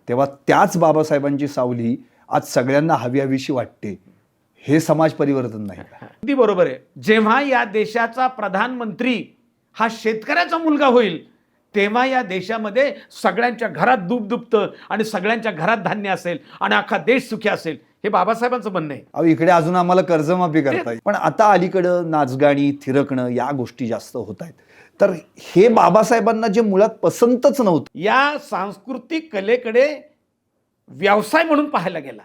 तेव्हा त्याच बाबासाहेबांची सावली आज सगळ्यांना हवी हवीशी वाटते. हे समाज परिवर्तन नाही का? अगदी बरोबर आहे. जेव्हा या देशाचा प्रधानमंत्री हा शेतकऱ्याचा मुलगा होईल तेव्हा या देशामध्ये सगळ्यांच्या घरात दूध दुभतं आणि सगळ्यांच्या घरात धान्य असेल आणि अख्खा देश सुखी असेल, हे बाबासाहेबांचं म्हणणं आहे. अहो, इकडे अजून आम्हाला कर्जमाफी करता येईल, पण आता अलीकडं नाचगाणी थिरकणं या गोष्टी जास्त होत आहेत. तर हे बाबासाहेबांना जे मुळात पसंतच नव्हतं. या सांस्कृतिक कलेकडे व्यवसाय म्हणून पाहायला गेला.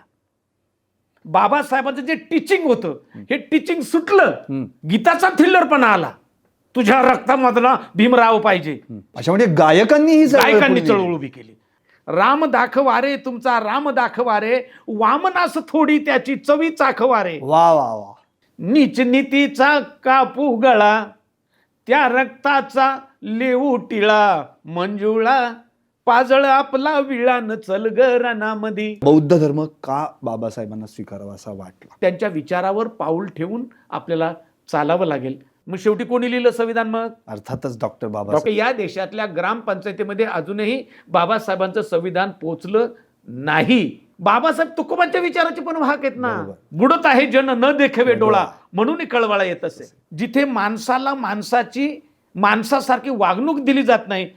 बाबासाहेबांचं जे टीचिंग होतं हे टीचिंग सुटलं. गीताचा थिल्लरपणा आला. तुझ्या रक्तामधला भीमराव पाहिजे. अच्छा, म्हणजे गायकांनी चळवळ उभी केली. राम दाखवारे तुमचा राम दाखवारे, वामनास थोडी त्याची चवी चाखवारे. वा वा वा. नीच नीतीचा कापू गळा, त्या रक्ताचा लेऊ टिळा, मंजुळा पाजळ आपला विळान चल ग रणामधी. बौद्ध धर्म का बाबासाहेबांना स्वीकारावा असा वाटला? त्यांच्या विचारावर पाऊल ठेवून आपल्याला चालावं लागेल. मग शेवटी कोणी लिहिलं संविधान? मग अर्थातच डॉक्टर बाबासाहेब. या देशातल्या ग्रामपंचायतीमध्ये अजूनही बाबासाहेबांचं संविधान पोहोचलं नाही. बाबासाहेब तुकोबांच्या विचाराचे पण वाहक आहेत ना. बुडत आहे जन न देखावे डोळा, म्हणून कळवळा येत असे. जिथे माणसाला माणसासारखी वागणूक दिली जात नाही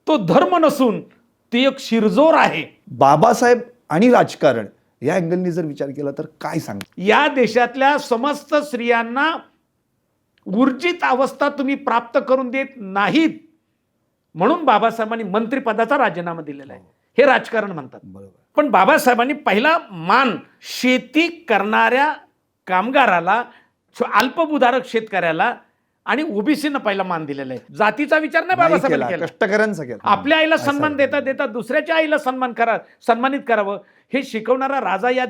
तो धर्म नसून ती एक शिरजोर आहे. बाबासाहेब आणि राजकारण या अँगलनी जर विचार केला तर काय सांग? या देशातल्या समस्त स्त्रियांना ऊर्जित अवस्था तुम्ही प्राप्त करून देत नाहीत म्हणून बाबासाहेबांनी मंत्रिपदाचा राजीनामा दिलेला आहे. हे राजकारण म्हणतात. बरोबर. पण बाबासाहेबांनी पहिला मान शेती करणाऱ्या कामगाराला, अल्पभूधारक शेतकऱ्याला आणि ओबीसीनं पहिला मान दिलेला आहे. जातीचा विचार नाही बाबासाहेबांनी केला. कष्टकऱ्यांचा केला. आपल्या आईला सन्मान देता देता दुसऱ्याच्या आईला सन्मानित करावं हे शिकवणारा राजा या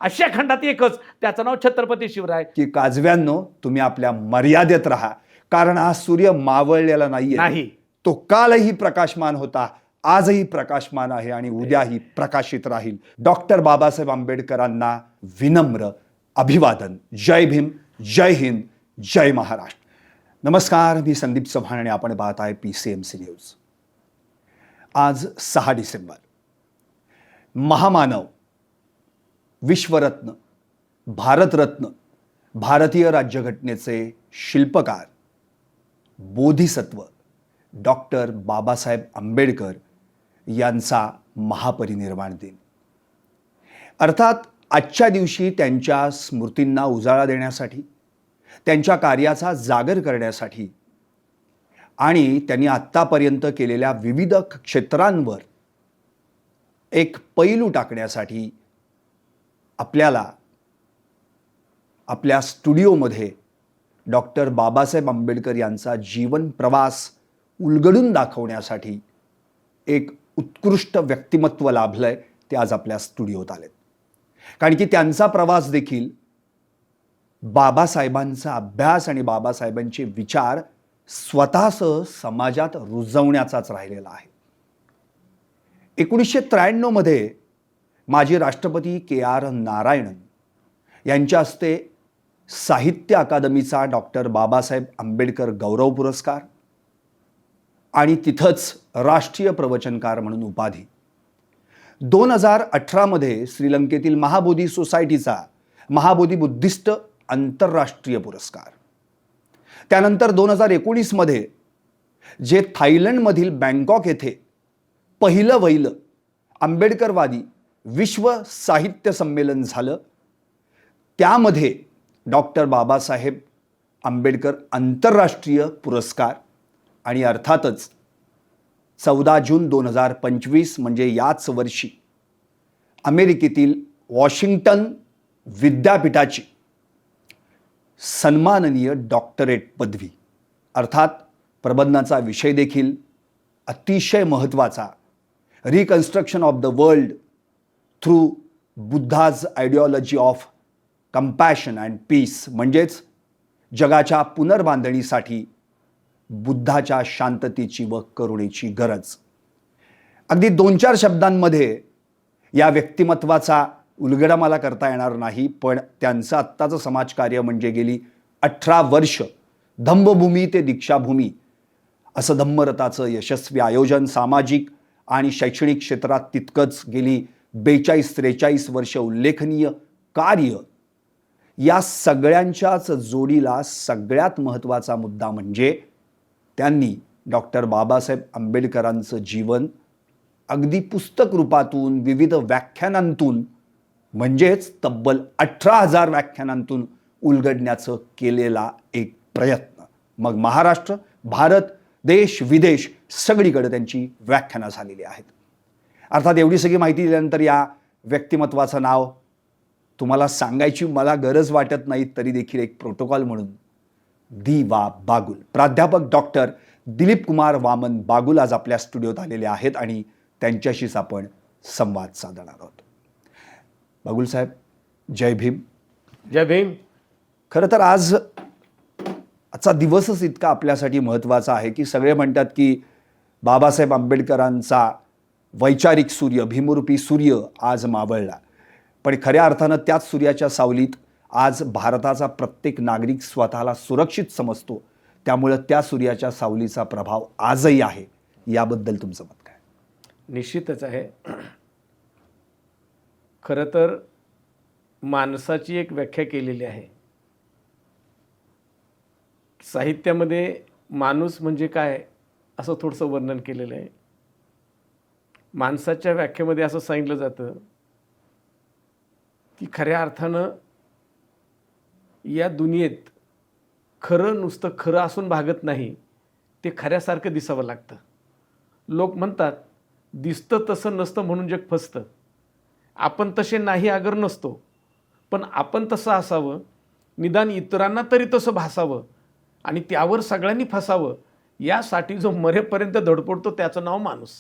आशिया खंडात एकच, त्याचं नाव छत्रपती शिवराय. की काजव्यांनो, तुम्ही आपल्या मर्यादेत राहा, कारण आज सूर्य मावळलेला नाही. तो कालही प्रकाशमान होता, आजही प्रकाशमान आहे आणि उद्याही प्रकाशित राहील. डॉक्टर बाबासाहेब आंबेडकरांना विनम्र अभिवादन. जय भीम, जय हिंद, जय महाराष्ट्र. नमस्कार, मी संदीप चव्हाण आणि आपण पाहत आहे PCMC न्यूज. आज 6 डिसेंबर. महामानव, विश्वरत्न, भारतरत्न, भारतीय राज्यघटनेचे शिल्पकार, बोधिसत्व डॉक्टर बाबासाहेब आंबेडकर यांचा महापरिनिर्वाण दिन. अर्थात आजच्या दिवशी त्यांच्या स्मृतींना उजाळा देण्यासाठी, त्यांच्या कार्याचा जागर करण्यासाठी आणि त्यांनी आत्तापर्यंत केलेल्या विविध क्षेत्रांवर एक पैलू टाकण्यासाठी आपल्याला आपल्या स्टुडिओमध्ये डॉक्टर बाबासाहेब आंबेडकर यांचा जीवन प्रवास उलगडून दाखवण्यासाठी एक उत्कृष्ट व्यक्तिमत्व लाभलंय. ते आज आपल्या स्टुडिओत आलेत. कारण की त्यांचा प्रवास देखील बाबासाहेबांचा अभ्यास आणि बाबासाहेबांचे विचार स्वतःसह समाजात रुजवण्याचाच राहिलेला आहे. 1993 मध्ये माजी राष्ट्रपती KR नारायणन यांच्या हस्ते साहित्य अकादमीचा डॉक्टर बाबासाहेब आंबेडकर गौरव पुरस्कार आणि तिथंच राष्ट्रीय प्रवचनकार म्हणून उपाधी. 2018 मध्ये श्रीलंकेतील महाबोधी सोसायटीचा महाबोधी बुद्धिस्ट आंतरराष्ट्रीय पुरस्कार. त्यानंतर 2019 मध्ये जे थायलंडमधील बँकॉक येथे पहिलं वहिलं आंबेडकरवादी विश्व साहित्य संमेलन झालं, त्यामध्ये डॉक्टर बाबासाहेब आंबेडकर आंतरराष्ट्रीय पुरस्कार आणि अर्थातच 14 जून 2025 म्हणजे याच वर्षी अमेरिकेतील वॉशिंग्टन विद्यापीठाची सन्माननीय डॉक्टरेट पदवी. अर्थात प्रबंधाचा विषय देखील अतिशय महत्त्वाचा, reconstruction of the world through Buddha's ideology of compassion and peace, म्हणजेच जगाच्या पुनर्बांधणीसाठी बुद्धाच्या शांततेची व करुणेची गरज. अगदी 2-4 शब्दांमध्ये या व्यक्तिमत्वाचा उलगडा मला करता येणार नाही, पण त्यांचं आत्ताचं समाजकार्य म्हणजे गेली 18 वर्ष धम्मभूमी ते दीक्षाभूमी असं धम्मरथाचं यशस्वी आयोजन, सामाजिक आणि शैक्षणिक क्षेत्रात तितकंच गेली 42-43 वर्ष उल्लेखनीय कार्य, या सगळ्यांच्याच जोडीला सगळ्यात महत्त्वाचा मुद्दा म्हणजे त्यांनी डॉक्टर बाबासाहेब आंबेडकरांचं जीवन अगदी पुस्तक रूपातून, विविध व्याख्यानांतून, म्हणजेच तब्बल 18,000 व्याख्यानांतून उलगडण्याचं केलेला एक प्रयत्न. मग महाराष्ट्र, भारत, देश, विदेश सगळीकडे त्यांची व्याख्यानं झालेली आहेत. अर्थात एवढी सगळी माहिती दिल्यानंतर या व्यक्तिमत्वाचं नाव तुम्हाला सांगायची मला गरज वाटत नाही, तरी देखील एक प्रोटोकॉल म्हणून दी.वा. बागुल, प्राध्यापक डॉक्टर दिलीप कुमार वामन बागुल आज आपल्या स्टुडिओत आलेले आहेत आणि त्यांच्याशीच आपण संवाद साधणार आहोत. बागुल साहेब, जय भीम. जय भीम. खरं तर आजचा दिवसच इतका आपल्यासाठी महत्त्वाचा आहे की सगळे म्हणतात की बाबासाहेब आंबेडकरांचा वैचारिक सूर्य, भीमरूपी सूर्य आज मावळला. पण खऱ्या अर्थानं त्याच सूर्याच्या सावलीत आज भारताचा प्रत्येक नागरिक स्वतःला सुरक्षित समजतो. त्यामुळं त्या सूर्याच्या सावलीचा प्रभाव आजही आहे. याबद्दल तुमचं मत काय? निश्चितच आहे. खरं तर माणसाची एक व्याख्या केलेली आहे. साहित्यामध्ये माणूस म्हणजे काय असं थोडंसं वर्णन केलेलं आहे. माणसाच्या व्याख्येमध्ये असं सांगितलं जातं की खऱ्या अर्थानं या दुनियेत खरं नुसतं खरं असून भागत नाही, ते खऱ्यासारखं दिसावं लागतं. लोक म्हणतात दिसतं तसं नसतं म्हणून जग फसतं. आपण तसे नाही अगर नसतो, पण आपण तसं असावं, निदान इतरांना तरी तसं भासावं आणि त्यावर सगळ्यांनी फसावं, यासाठी जो मरेपर्यंत धडपडतो त्याचं नाव माणूस.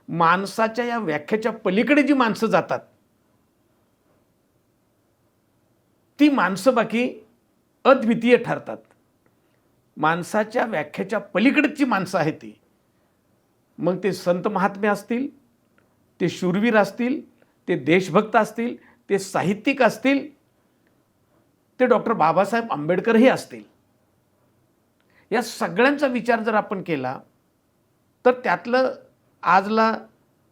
माणसाच्या या व्याख्येच्या पलीकडे जी माणसं जातात ती माणसं बाकी अद्वितीय ठरतात. माणसाच्या व्याख्येच्या पलीकडची माणसं आहेत ती. मग ते संत महात्मे असतील, ते शूरवीर असतील, ते देशभक्त असतील, ते साहित्यिक असतील, ते डॉक्टर बाबासाहेब आंबेडकरही असतील. या सगळ्यांचा विचार जर आपण केला तर त्यातलं आजला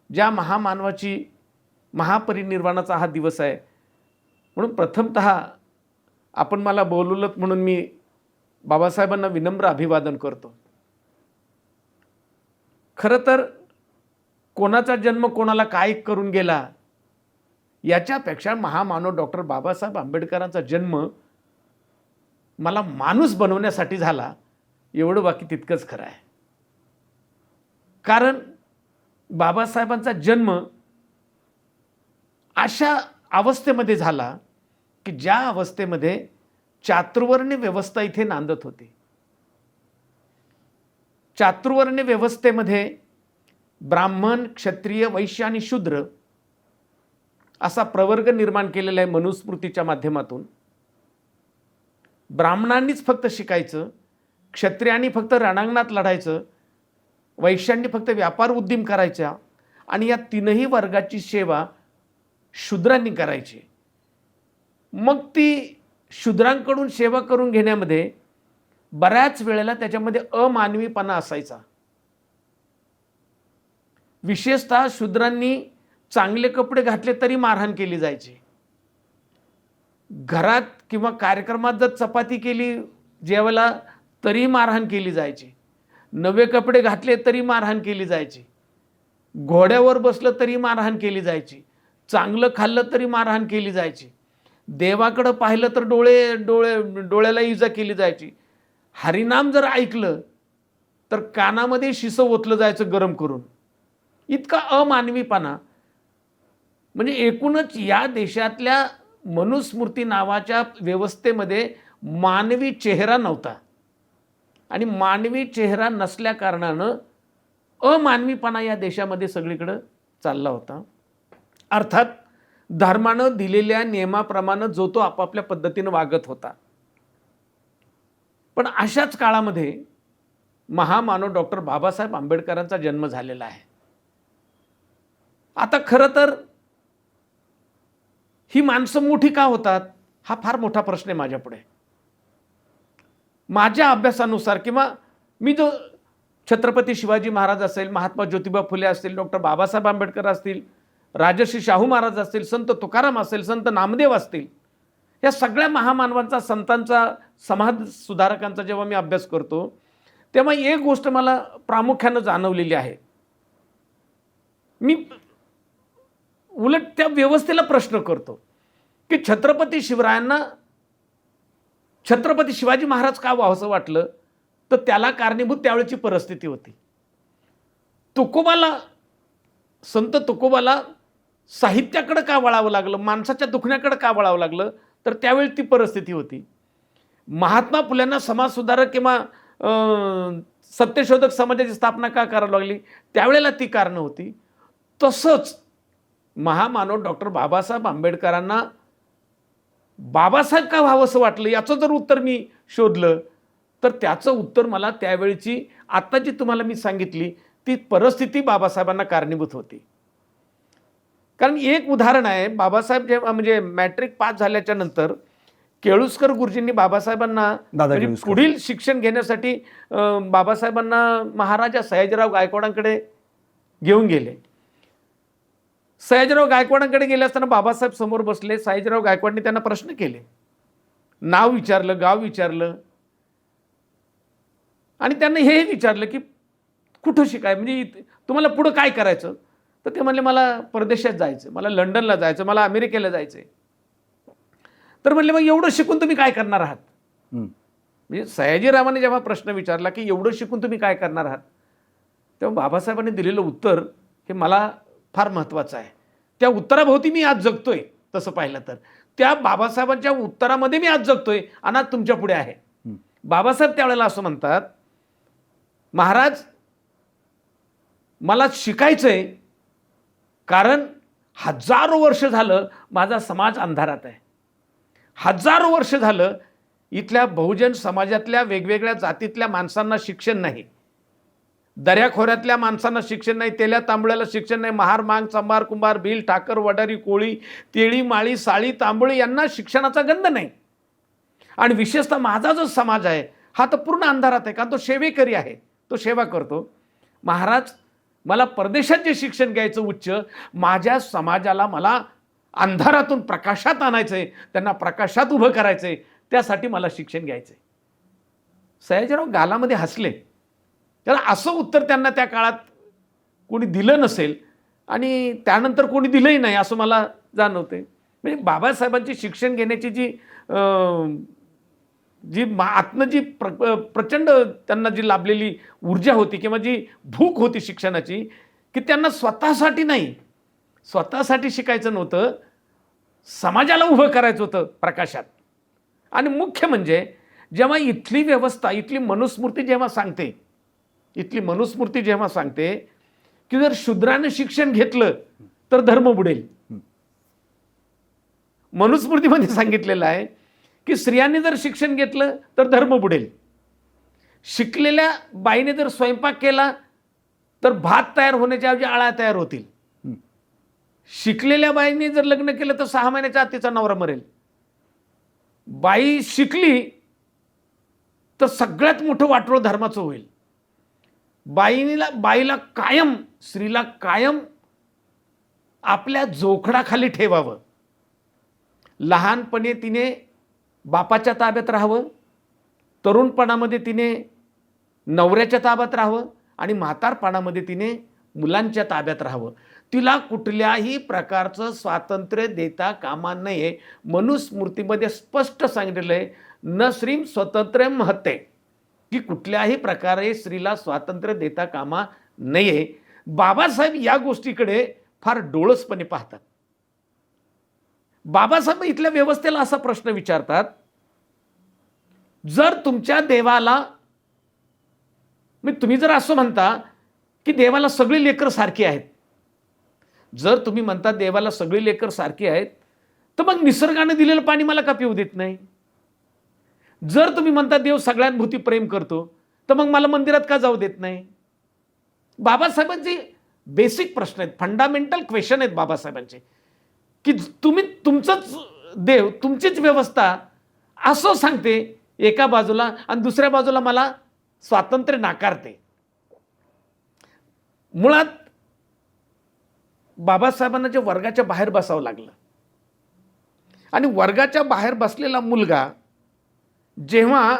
ज्या महामानवाची महापरिनिर्वाणाचा हा दिवस आहे, म्हणून प्रथमतः आपण मला बोलवलं म्हणून मी बाबासाहेबांना विनम्र अभिवादन करतो. खरं तर कोणाचा जन्म कोणाला काय करून गेला याच्यापेक्षा महामानव डॉक्टर बाबासाहेब आंबेडकरांचा जन्म मला माणूस बनवण्यासाठी झाला, एवढं बाकी तितकंच खरं आहे. कारण बाबासाहेबांचा जन्म अशा अवस्थेमध्ये झाला की ज्या अवस्थेमध्ये चातुर्वर्ण्य व्यवस्था इथे नांदत होती. चातुर्वर्ण्य व्यवस्थेमध्ये ब्राह्मण, क्षत्रिय, वैश्य आणि शूद्र असा प्रवर्ग निर्माण केलेला आहे मनुस्मृतीच्या माध्यमातून. ब्राह्मणांनीच फक्त शिकायचं, क्षत्रियांनी फक्त रणांगणात लढायचं, वैश्यांनी फक्त व्यापार उद्यम करायचा आणि या तीनही वर्गाची सेवा शूद्रांनी करायची. मग ती शूद्रांकडून सेवा करून घेण्यामध्ये बऱ्याच वेळेला त्याच्यामध्ये अमानवीपणा असायचा. विशेषतः शूद्रांनी चांगले कपडे घातले तरी मारहाण केली जायची. घरात किंवा कार्यक्रमात जर चपाती केली जेवायला तरी मारहाण केली जायची. नवे कपडे घातले तरी मारहाण केली जायची. घोड्यावर बसलं तरी मारहाण केली जायची. चांगलं खाल्लं तरी मारहाण केली जायची. देवाकडं पाहिलं तर डोळ्याला इजा केली जायची. हरिनाम जर ऐकलं तर कानामध्ये शिसं ओतलं जायचं गरम करून. इतका अमानवीपणा. म्हणजे एकूणच या देशातल्या मनुस्मृती नावाच्या व्यवस्थेमध्ये मानवी चेहरा नव्हता आणि मानवी चेहरा नसल्या कारणानं अमानवीपणा या देशामध्ये सगळीकडे चालला होता. अर्थात धर्मानं दिलेल्या नियमाप्रमाणे जो तो आपापल्या पद्धतीनं वागत होता. पण अशाच काळामध्ये महामानव डॉक्टर बाबासाहेब आंबेडकरांचा जन्म झालेला आहे. आता खरं तर ही माणसं मोठी का होतात हा फार मोठा प्रश्न आहे माझ्यापुढे. माझ्या अभ्यासानुसार किंवा मी जो छत्रपती शिवाजी महाराज असेल, महात्मा ज्योतिबा फुले असतील, डॉक्टर बाबासाहेब आंबेडकर असतील, राजर्षी शाहू महाराज असतील, संत तुकाराम असेल, संत नामदेव असतील, या सगळ्या महामानवांचा, संतांचा, समाज सुधारकांचा जेव्हा मी अभ्यास करतो तेव्हा एक गोष्ट मला प्रामुख्यानं जाणवलेली आहे. मी उलट त्या व्यवस्थेला प्रश्न करतो की छत्रपती शिवरायांना छत्रपती शिवाजी महाराज का व्हावंसं वाटलं, तर त्याला कारणीभूत त्यावेळेची परिस्थिती होती. तुकोबाला, संत तुकोबाला साहित्याकडे का वळावं लागलं, माणसाच्या दुखण्याकडे का वळावं लागलं, तर त्यावेळी ती परिस्थिती होती. महात्मा फुल्यांना समाजसुधारक किंवा सत्यशोधक समाजाची स्थापना का करावी लागली, त्यावेळेला ती कारणं होती. तसंच महामानव डॉक्टर बाबासाहेब आंबेडकरांना बाबासाहेब का व्हावंसं वाटलं, याचं जर उत्तर मी शोधलं तर त्याचं उत्तर मला त्यावेळची, आत्ता जी तुम्हाला मी सांगितली ती परिस्थिती बाबासाहेबांना कारणीभूत होती. कारण एक उदाहरण आहे, बाबासाहेब जेव्हा म्हणजे मॅट्रिक पास झाल्याच्या नंतर केळुस्कर गुरुजींनी बाबासाहेबांना म्हणजे पुढील शिक्षण घेण्यासाठी बाबासाहेबांना महाराजा सयाजीराव गायकवाडांकडे घेऊन गेले. सयाजीराव गायकवाडांकडे गेले असताना बाबासाहेब समोर बसले. सयाजीराव गायकवाडनी त्यांना प्रश्न केले, नाव विचारलं, गाव विचारलं आणि त्यांना हे विचारलं की कुठं शिकाय, म्हणजे तुम्हाला पुढं काय करायचं. तर ते म्हणले मला परदेशात जायचं, मला लंडनला जायचं, मला अमेरिकेला जायचं. तर म्हणले मग एवढं शिकून तुम्ही काय करणार आहात. म्हणजे सयाजीरावांनी जेव्हा प्रश्न विचारला की एवढं शिकून तुम्ही काय करणार आहात, तेव्हा बाबासाहेबांनी दिलेलं उत्तर हे मला फार महत्त्वाचं आहे. त्या उत्तराभोवती मी आज जगतोय. तसं पाहिलं तर त्या बाबासाहेबांच्या उत्तरामध्ये मी आज जगतोय आणि आज तुमच्या पुढे आहे. बाबासाहेब त्यावेळेला असं म्हणतात, महाराज मला शिकायचंय कारण हजारो वर्ष झालं माझा समाज अंधारात आहे. हजारो वर्ष झालं इथल्या बहुजन समाजातल्या वेगवेगळ्या जातीतल्या माणसांना शिक्षण नाही, दर्याखोऱ्यातल्या माणसांना शिक्षण नाही, तेल्या तांबळ्याला शिक्षण नाही, महार, मांग, चंबार, कुंभार, भिल, ठाकर, वडारी, कोळी, तेळी, माळी, साळी, तांबळी यांना शिक्षणाचा गंध नाही. आणि विशेषतः माझा जो समाज आहे हा तर पूर्ण अंधारात आहे, कारण तो सेवेकरी आहे, तो सेवा करतो. महाराज मला परदेशात जे शिक्षण घ्यायचं उच्च, माझ्या समाजाला मला अंधारातून प्रकाशात आणायचंय, त्यांना प्रकाशात उभं करायचंय, त्यासाठी मला शिक्षण घ्यायचंय. सयाजीराव गालामध्ये हसले. तर असं उत्तर त्यांना त्या काळात कोणी दिलं नसेल आणि त्यानंतर कोणी दिलंही नाही असं मला जाणवते. म्हणजे बाबासाहेबांची शिक्षण घेण्याची जी आतनं जी प्रचंड त्यांना जी लाभलेली ऊर्जा होती किंवा जी भूक होती शिक्षणाची, की त्यांना स्वतःसाठी नाही, स्वतःसाठी शिकायचं नव्हतं, समाजाला उभं करायचं होतं प्रकाशात. आणि मुख्य म्हणजे जेव्हा इथली व्यवस्था, इथली मनुस्मृती जेव्हा सांगते की जर शूद्रानं शिक्षण घेतलं तर धर्म बुडेल. मनुस्मृतीमध्ये सांगितलेलं आहे की स्त्रियांनी जर शिक्षण घेतलं तर धर्म बुडेल. शिकलेल्या बाईने जर स्वयंपाक केला तर भात तयार होण्याच्या ऐवजी आळा तयार होतील. शिकलेल्या बाईने जर लग्न केलं तर 6 महिन्याच्या आत तिचा नवरा मरेल. बाई शिकली तर सगळ्यात मोठं वाटोळ धर्माचं होईल. बाईला कायम, स्त्रीला कायम आपल्या जोखडाखाली ठेवावं. लहानपणी तिने बापाच्या ताब्यात राहावं, तरुणपणामध्ये तिने नवऱ्याच्या ताब्यात राहावं आणि म्हातारपणामध्ये तिने मुलांच्या ताब्यात राहावं. तिला कुठल्याही प्रकारचं स्वातंत्र्य देता कामा नये. मनुस्मृतीमध्ये स्पष्ट सांगितलेलं आहे, न स्त्रीम स्वतंत्रम हते, की कुठल्याही प्रकारे स्त्रीला स्वातंत्र्य देता कामा नये. बाबासाहेब या गोष्टीकडे फार डोळसपणे पाहतात. बाबासाहेब इथल्या व्यवस्थेला असा प्रश्न विचारतात, जर तुमच्या देवाला, तुम्ही जर असं म्हणता की देवाला सगळी लेकरं सारखी आहेत, जर तुम्ही म्हणता देवाला सगळी लेकरं सारखी आहेत, तर मग निसर्गाने दिलेलं पाणी मला का पिऊ देत नाही? जर तुम्ही म्हणता देव सगळ्यांभोवती प्रेम करतो, तर मग मला मंदिरात का जाऊ देत नाही? बाबासाहेबांचे बेसिक प्रश्न आहेत, फंडामेंटल क्वेश्चन आहेत बाबासाहेबांचे, की तुम्ही तुमचंच देव, तुमचीच व्यवस्था असं सांगते एका बाजूला आणि दुसऱ्या बाजूला मला स्वातंत्र्य नाकारते. मुळात बाबासाहेबांना जे वर्गाच्या बाहेर बसावं लागलं आणि वर्गाच्या बाहेर बसलेला मुलगा जेव्हा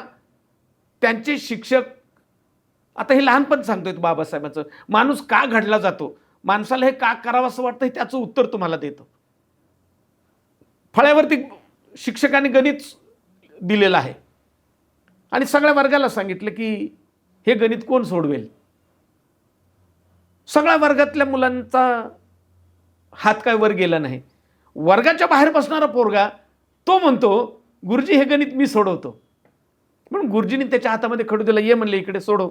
त्यांचे शिक्षक, आता हे लहानपण सांगतोय बाबासाहेबांचं, माणूस का घडला जातो, माणसाला हे का करावं असं वाटतं, हे त्याचं उत्तर तुम्हाला देतो. फळ्यावरती शिक्षकांनी गणित दिलेलं आहे आणि सगळ्या वर्गाला सांगितलं की हे गणित कोण सोडवेल. सगळ्या वर्गातल्या मुलांचा हात काय वर गेला नाही. वर्गाच्या बाहेर बसणारा पोरगा तो म्हणतो गुरुजी हे गणित मी सोडवतो. म्हणून गुरुजींनी त्याच्या हातामध्ये खडू दिला, ये म्हणले इकडे सोडव.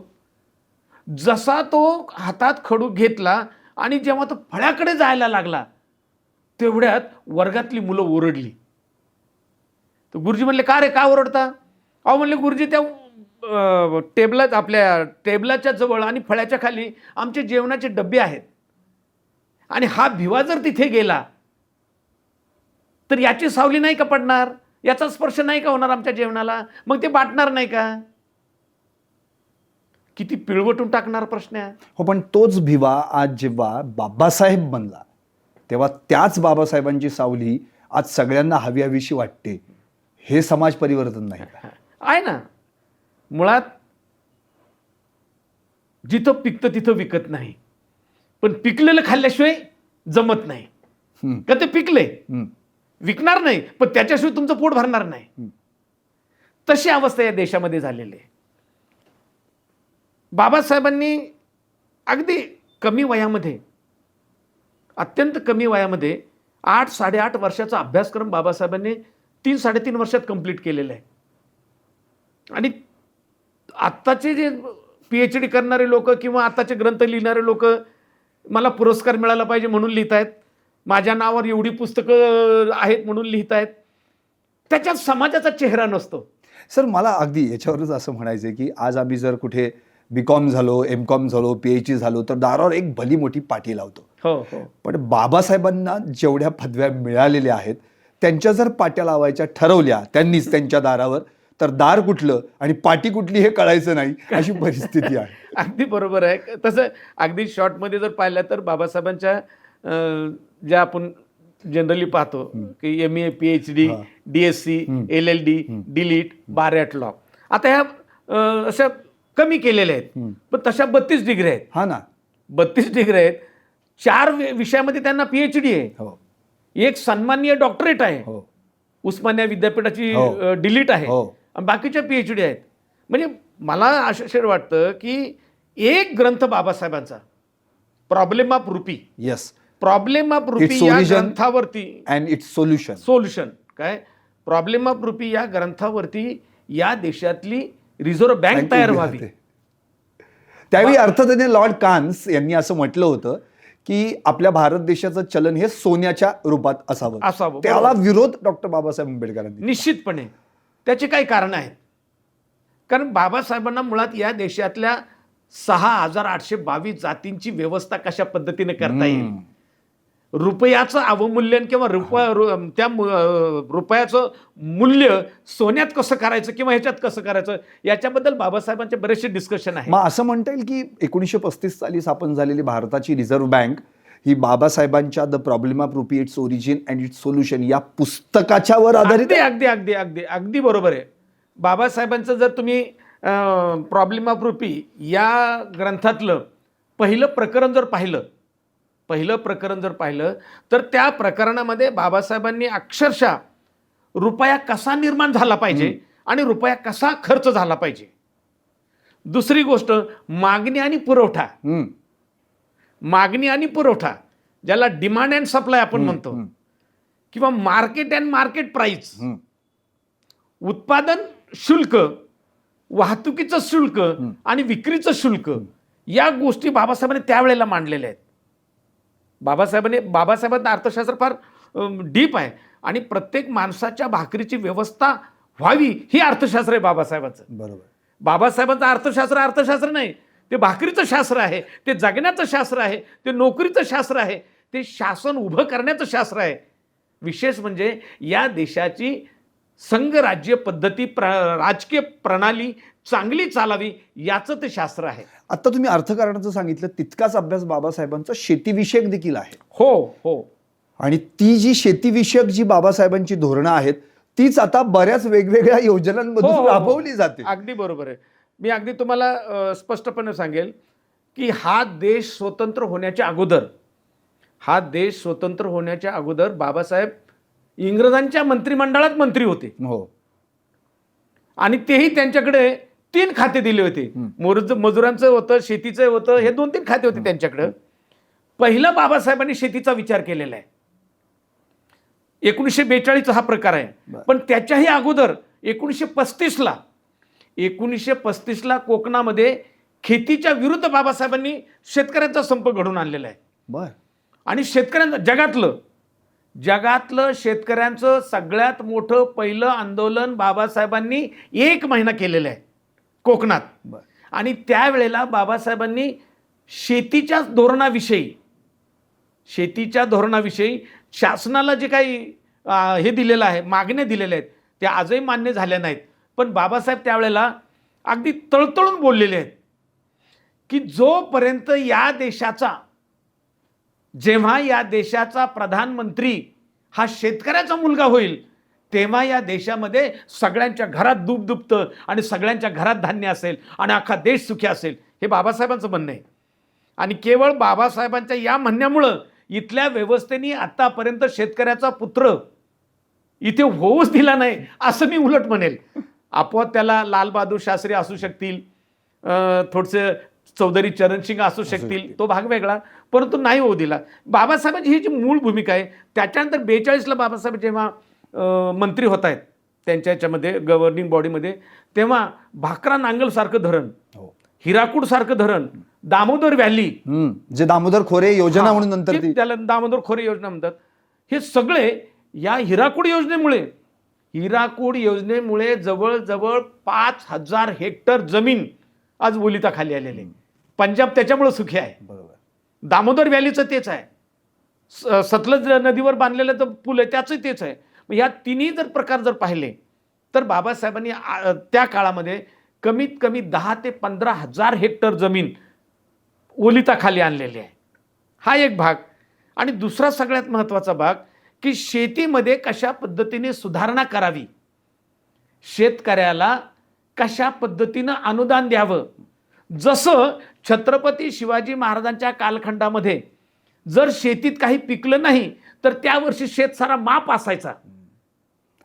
जसा तो हातात खडू घेतला आणि जेव्हा तो फळ्याकडे जायला लागला तेवढ्यात वर्गातली मुलं ओरडली. तर गुरुजी म्हणले का रे, का ओरडता. अहो म्हणले गुरुजी त्या आपल्या टेबलाच्या जवळ आणि फळ्याच्या खाली आमचे जेवणाचे डबे आहेत आणि हा भिवा जर तिथे गेला तर याची सावली नाही का पडणार, याचा स्पर्श नाही का होणार आमच्या जेवणाला, मग ते बाटणार नाही का. किती पिळवटून टाकणार प्रश्न आहे. हो, पण तोच भिवा आज जेव्हा बाबासाहेब बनला तेव्हा त्याच बाबासाहेबांची सावली आज सगळ्यांना हवी हवीशी वाटते. हे समाज परिवर्तन नाही का? आहे ना. मुळात जिथं पिकतं तिथं विकत नाही, पण पिकलेलं खाल्ल्याशिवाय जमत नाही का. ते पिकले विकणार नाही, पण त्याच्याशिवाय तुमचं पोट भरणार नाही. तशी अवस्था या देशामध्ये झालेली आहे. बाबासाहेबांनी अगदी कमी वयामध्ये, अत्यंत कमी वयामध्ये 8-8.5 वर्षाचा अभ्यासक्रम बाबासाहेबांनी 3-3.5 वर्षात कंप्लीट केलेला आहे. आणि आत्ताचे जे PhD करणारे लोक किंवा आत्ताचे ग्रंथ लिहिणारे लोक मला पुरस्कार मिळाला पाहिजे म्हणून लिहित आहेत, माझ्या नावावर एवढी पुस्तकं आहेत म्हणून लिहित आहेत. त्याच्यात समाजाचा चेहरा नसतो. सर, मला अगदी याच्यावरच असं म्हणायचं आहे की आज आम्ही जर कुठे BCom झालो, MCom झालो, PhD झालो तर दारावर एक भली मोठी पाटी लावतो. हो हो. पण बाबासाहेबांना जेवढ्या पदव्या मिळालेल्या आहेत त्यांच्या जर पाट्या लावायच्या ठरवल्या त्यांनीच त्यांच्या दारावर, तर दार कुठलं आणि पाटी कुठली हे कळायचं नाही अशी परिस्थिती आहे. अगदी बरोबर आहे. तसं अगदी शॉर्टमध्ये जर पाहिलं तर बाबासाहेबांच्या ज्या आपण जनरली पाहतो की MA, PhD, DSc, LLD, DLiT, bar at law, आता ह्या अशा कमी केलेल्या आहेत, पण तशा 32 डिग्री आहेत. हा ना, 32 डिग्री आहेत. 4 विषयामध्ये त्यांना PhD आहे. हो एक सन्माननीय डॉक्टरेट आहे. हो उस्मानिया विद्यापीठाची हो. DLiT आहे. हो. आणि बाकीच्या PhD आहेत. म्हणजे मला आश्चर्य वाटतं की एक ग्रंथ बाबासाहेबांचा problem of rupee, yes, problem of rupee Its या origin ग्रंथावरती अँड इट्स सोल्युशन. सोल्युशन काय, प्रॉब्लेम ऑफ रुपी या ग्रंथावरती या देशातली रिझर्व्ह बँक तयार व्हावी. त्यावेळी अर्थतज्ञ लॉर्ड कान्स यांनी असं म्हटलं होतं की आपल्या भारत देशाचं चलन हे सोन्याच्या रूपात असावं. त्याला विरोध डॉक्टर बाबासाहेब आंबेडकरांनी. निश्चितपणे त्याची काही कारणं आहेत. कारण बाबासाहेबांना मुळात या देशातल्या 6,822 जातींची व्यवस्था कशा पद्धतीने करता येईल, रुपयाचं अवमूल्यन किंवा त्या रुपयाचं मूल्य सोन्यात कसं करायचं किंवा ह्याच्यात कसं करायचं, याच्याबद्दल बाबासाहेबांचे बरेचसे डिस्कशन आहे. मग असं म्हणता येईल की 1935 साली स्थापन झालेली भारताची रिझर्व्ह बँक ही बाबासाहेबांच्या the problem of RuPay, its origin and its solution या पुस्तकाच्या वर आधारित. अगदी अगदी अगदी अगदी बरोबर आहे. बाबासाहेबांचं जर तुम्ही प्रॉब्लेम ऑफ रुपी या ग्रंथातलं पहिलं प्रकरण जर पाहिलं तर त्या प्रकरणामध्ये बाबासाहेबांनी अक्षरशः रुपया कसा निर्माण झाला पाहिजे आणि रुपया कसा खर्च झाला पाहिजे. दुसरी गोष्ट मागणी आणि पुरवठा, ज्याला डिमांड अँड सप्लाय आपण म्हणतो, किंवा मार्केट अँड मार्केट प्राइस, उत्पादन शुल्क, वाहतुकीचं शुल्क आणि विक्रीचं शुल्क, या गोष्टी बाबासाहेबांनी त्यावेळेला मांडलेल्या आहेत. बाबासाहेबांचं अर्थशास्त्र फार डीप आहे आणि प्रत्येक माणसाच्या भाकरीची व्यवस्था व्हावी ही अर्थशास्त्र आहे बाबासाहेबांचं. बरोबर. बाबासाहेबांचं अर्थशास्त्र नाही, ते भाकरीचं शास्त्र आहे, ते जगण्याचं शास्त्र आहे, ते नोकरीचं शास्त्र आहे, ते शासन उभं करण्याचं शास्त्र आहे. विशेष म्हणजे या देशाची संघराज्य पद्धती, राजकीय प्रणाली चांगली चालावी याचं ते शास्त्र आहे. आता तुम्ही अर्थकारणाचं सांगितलं, तितकाच अभ्यास बाबासाहेबांचा शेतीविषयक देखील आहे. हो हो. आणि ती जी शेतीविषयक जी बाबासाहेबांची धोरणं आहेत तीच आता बऱ्याच वेगवेगळ्या योजनांमधून हो, हो. राबवली जाते. अगदी बरोबर आहे. मी अगदी तुम्हाला स्पष्टपणे सांगेल की हा देश स्वतंत्र होण्याच्या अगोदर बाबासाहेब इंग्रजांच्या मंत्रिमंडळात मंत्री होते. हो. आणि तेही त्यांच्याकडे 3 खाते दिले होते. मजुरांचं होतं, शेतीचं होतं, हे 2-3 खाते होते त्यांच्याकडे. पहिला बाबासाहेबांनी शेतीचा विचार केलेला आहे. 1942 हा प्रकार आहे. पण त्याच्याही अगोदर 1935 ला कोकणामध्ये शेतीच्या विरुद्ध बाबासाहेबांनी शेतकऱ्यांचा संप घडवून आणलेला आहे. बर. आणि शेतकऱ्यांचं जगातलं शेतकऱ्यांचं सगळ्यात मोठं पहिलं आंदोलन बाबासाहेबांनी 1 महिना केलेलं आहे कोकणात. आणि त्यावेळेला बाबासाहेबांनी शेतीच्या धोरणाविषयी शासनाला जे काही हे दिलेलं आहे, मागण्या दिलेल्या आहेत, त्या आजही मान्य झाल्या नाहीत. पण बाबासाहेब त्यावेळेला अगदी तळतळून बोललेले आहेत की जोपर्यंत जेव्हा या देशाचा प्रधानमंत्री हा शेतकऱ्याचा मुलगा होईल, तेव्हा या देशामध्ये सगळ्यांच्या घरात दूध दुभतं आणि सगळ्यांच्या घरात धान्य असेल आणि अख्खा देश सुखी असेल. हे बाबासाहेबांचं म्हणणं आहे. आणि केवळ बाबासाहेबांच्या या म्हणण्यामुळं इथल्या व्यवस्थेने आतापर्यंत शेतकऱ्याचा पुत्र इथे होऊच दिला नाही, असं मी उलट म्हणेल. आपोआप त्याला लालबहादूर शास्त्री असू शकतील, थोडसे चौधरी चरणसिंग असू शकतील, तो भाग वेगळा, परंतु नाही होऊ दिला. बाबासाहेबांची ही जी मूळ भूमिका आहे, त्याच्यानंतर 42ला बाबासाहेब जेव्हा मंत्री होत आहेत त्यांच्या याच्यामध्ये गव्हर्निंग बॉडीमध्ये, तेव्हा भाकरा नांगल सारखं धरण, हिराकूड सारखं धरण, दामोदर व्हॅली, जे दामोदर खोरे योजना म्हणून नंतर त्याला दामोदर खोरे योजना म्हणतात, हे सगळे या हिराकूड योजनेमुळे जवळजवळ 5,000 हेक्टर जमीन आज ओलिताखाली आलेली. पंजाब त्याच्यामुळे सुखी आहे. दामोदर व्हॅलीचं तेच आहे. सतलज नदीवर बांधलेलं तर पूल आहे त्याचं तेच आहे. या तिन्ही जर प्रकार जर पाहिले तर बाबासाहेबांनी त्या काळामध्ये कमीत कमी 10,000 ते 15,000 हेक्टर जमीन ओलिताखाली आणलेली आहे. हा एक भाग. आणि दुसरा सगळ्यात महत्त्वाचा भाग की शेतीमध्ये कशा पद्धतीने सुधारणा करावी, शेतकऱ्याला कशा पद्धतीनं अनुदान द्यावं. जसं छत्रपती शिवाजी महाराजांच्या कालखंडामध्ये जर शेतीत काही पिकलं नाही तर त्या वर्षी शेत सारा माप असायचा.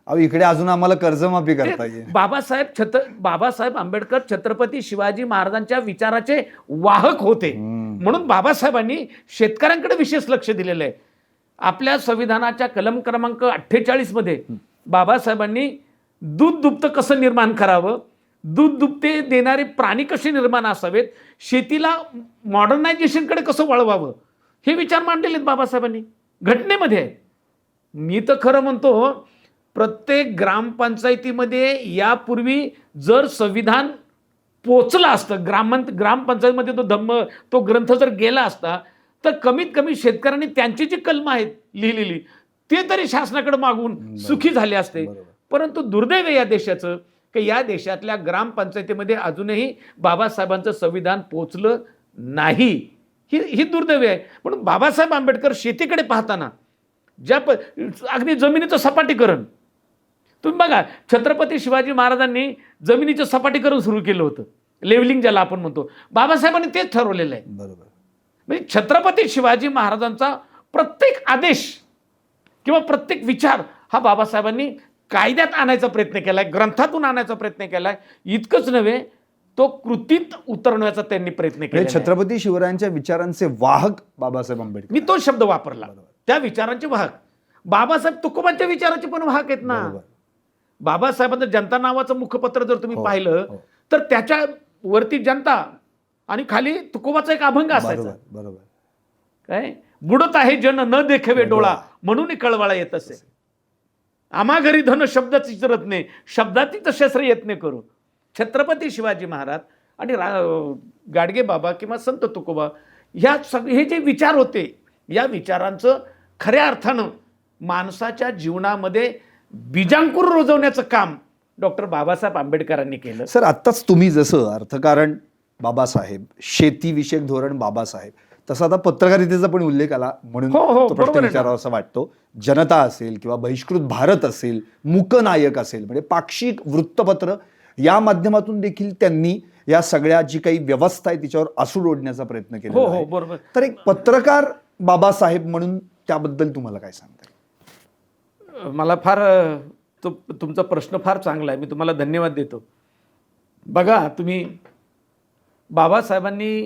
इकडे अजून आम्हाला कर्जमाफी करता येईल. बाबासाहेब आंबेडकर छत्रपती शिवाजी महाराजांच्या विचाराचे वाहक होते. म्हणून बाबासाहेबांनी शेतकऱ्यांकडे विशेष लक्ष दिलेलं आहे. आपल्या संविधानाच्या कलम क्रमांक 48 मध्ये बाबासाहेबांनी दूध दुभतं कसं निर्माण करावं, दूध दुभते देणारे प्राणी कसे निर्माण असावेत, शेतीला मॉडर्नायझेशनकडे कसं वळवावं, हे विचार मांडलेले आहेत बाबासाहेबांनी घटनेमध्ये. मी तर खरं म्हणतो प्रत्येक ग्रामपंचायतीमध्ये यापूर्वी जर संविधान पोचलं असतं, ग्रामपंचायतीमध्ये तो ग्रंथ जर गेला असता तर कमीत कमी शेतकऱ्यांनी त्यांची जी कलमं आहेत लिहिलेली ते तरी शासनाकडे मागून सुखी झाले असते. परंतु दुर्दैव या देशाचं की या देशातल्या ग्रामपंचायतीमध्ये अजूनही बाबासाहेबांचं संविधान पोचलं नाही. ही दुर्दैव आहे. म्हणून बाबासाहेब आंबेडकर शेतीकडे पाहताना अगदी जमिनीचं सपाटीकरण, तुम्ही बघा छत्रपती शिवाजी महाराजांनी जमिनीचं सपाटीकरण सुरू केलं होतं, लेवलिंग ज्याला आपण म्हणतो, बाबासाहेबांनी तेच ठरवलेलं आहे. म्हणजे छत्रपती शिवाजी महाराजांचा प्रत्येक आदेश किंवा प्रत्येक विचार हा बाबासाहेबांनी कायद्यात आणायचा प्रयत्न केलाय, ग्रंथातून आणायचा प्रयत्न केलाय. इतकंच नव्हे, तो कृतीत उतरवण्याचा त्यांनी प्रयत्न केला. छत्रपती शिवरायांच्या विचारांचे वाहक बाबासाहेब आंबेडकर, मी तो शब्द वापरला, त्या विचारांचे वाहक. बाबासाहेब तुकोबांच्या विचारांचे पण वाहक आहेत ना. बाबासाहेबांचं जनता नावाचं मुखपत्र जर तुम्ही पाहिलं तर त्याच्यावरती जनता आणि खाली तुकोबाचा एक अभंग असायचा. काय, बुडत आहे जन न देखेवे डोळा, म्हणून कळवाळा येत असे. आम्हा घरी धन शब्दाचीच रत्ने, शब्दातीच शस्त्र यत्ने करू. छत्रपती शिवाजी महाराज आणि गाडगे बाबा किंवा संत तुकोबा हे जे विचार होते, या विचारांचं खऱ्या अर्थानं माणसाच्या जीवनामध्ये बीजांकुर रुजवण्याचं काम डॉक्टर बाबासाहेब आंबेडकरांनी केलं. सर आत्ताच तुम्ही जसं अर्थकारण बाबासाहेब, शेतीविषयक धोरण बाबासाहेब, तसा आता पत्रकारितेचा पण उल्लेख आला म्हणून हो, तो प्रश्न बरोबर आहे ना. विचारावा असं वाटतो. जनता असेल किंवा बहिष्कृत भारत असेल, मूकनायक असेल, म्हणजे पाक्षिक वृत्तपत्र या माध्यमातून देखील त्यांनी या सगळ्या जी काही व्यवस्था आहे तिच्यावर आसूड ओढण्याचा प्रयत्न केला हो आहे. बरोबर. तर एक पत्रकार बाबासाहेब म्हणून त्याबद्दल तुम्हाला काय सांगता येईल? मला फार तुमचा प्रश्न फार चांगला आहे. मी तुम्हाला धन्यवाद देतो. बघा, तुम्ही बाबासाहेबांनी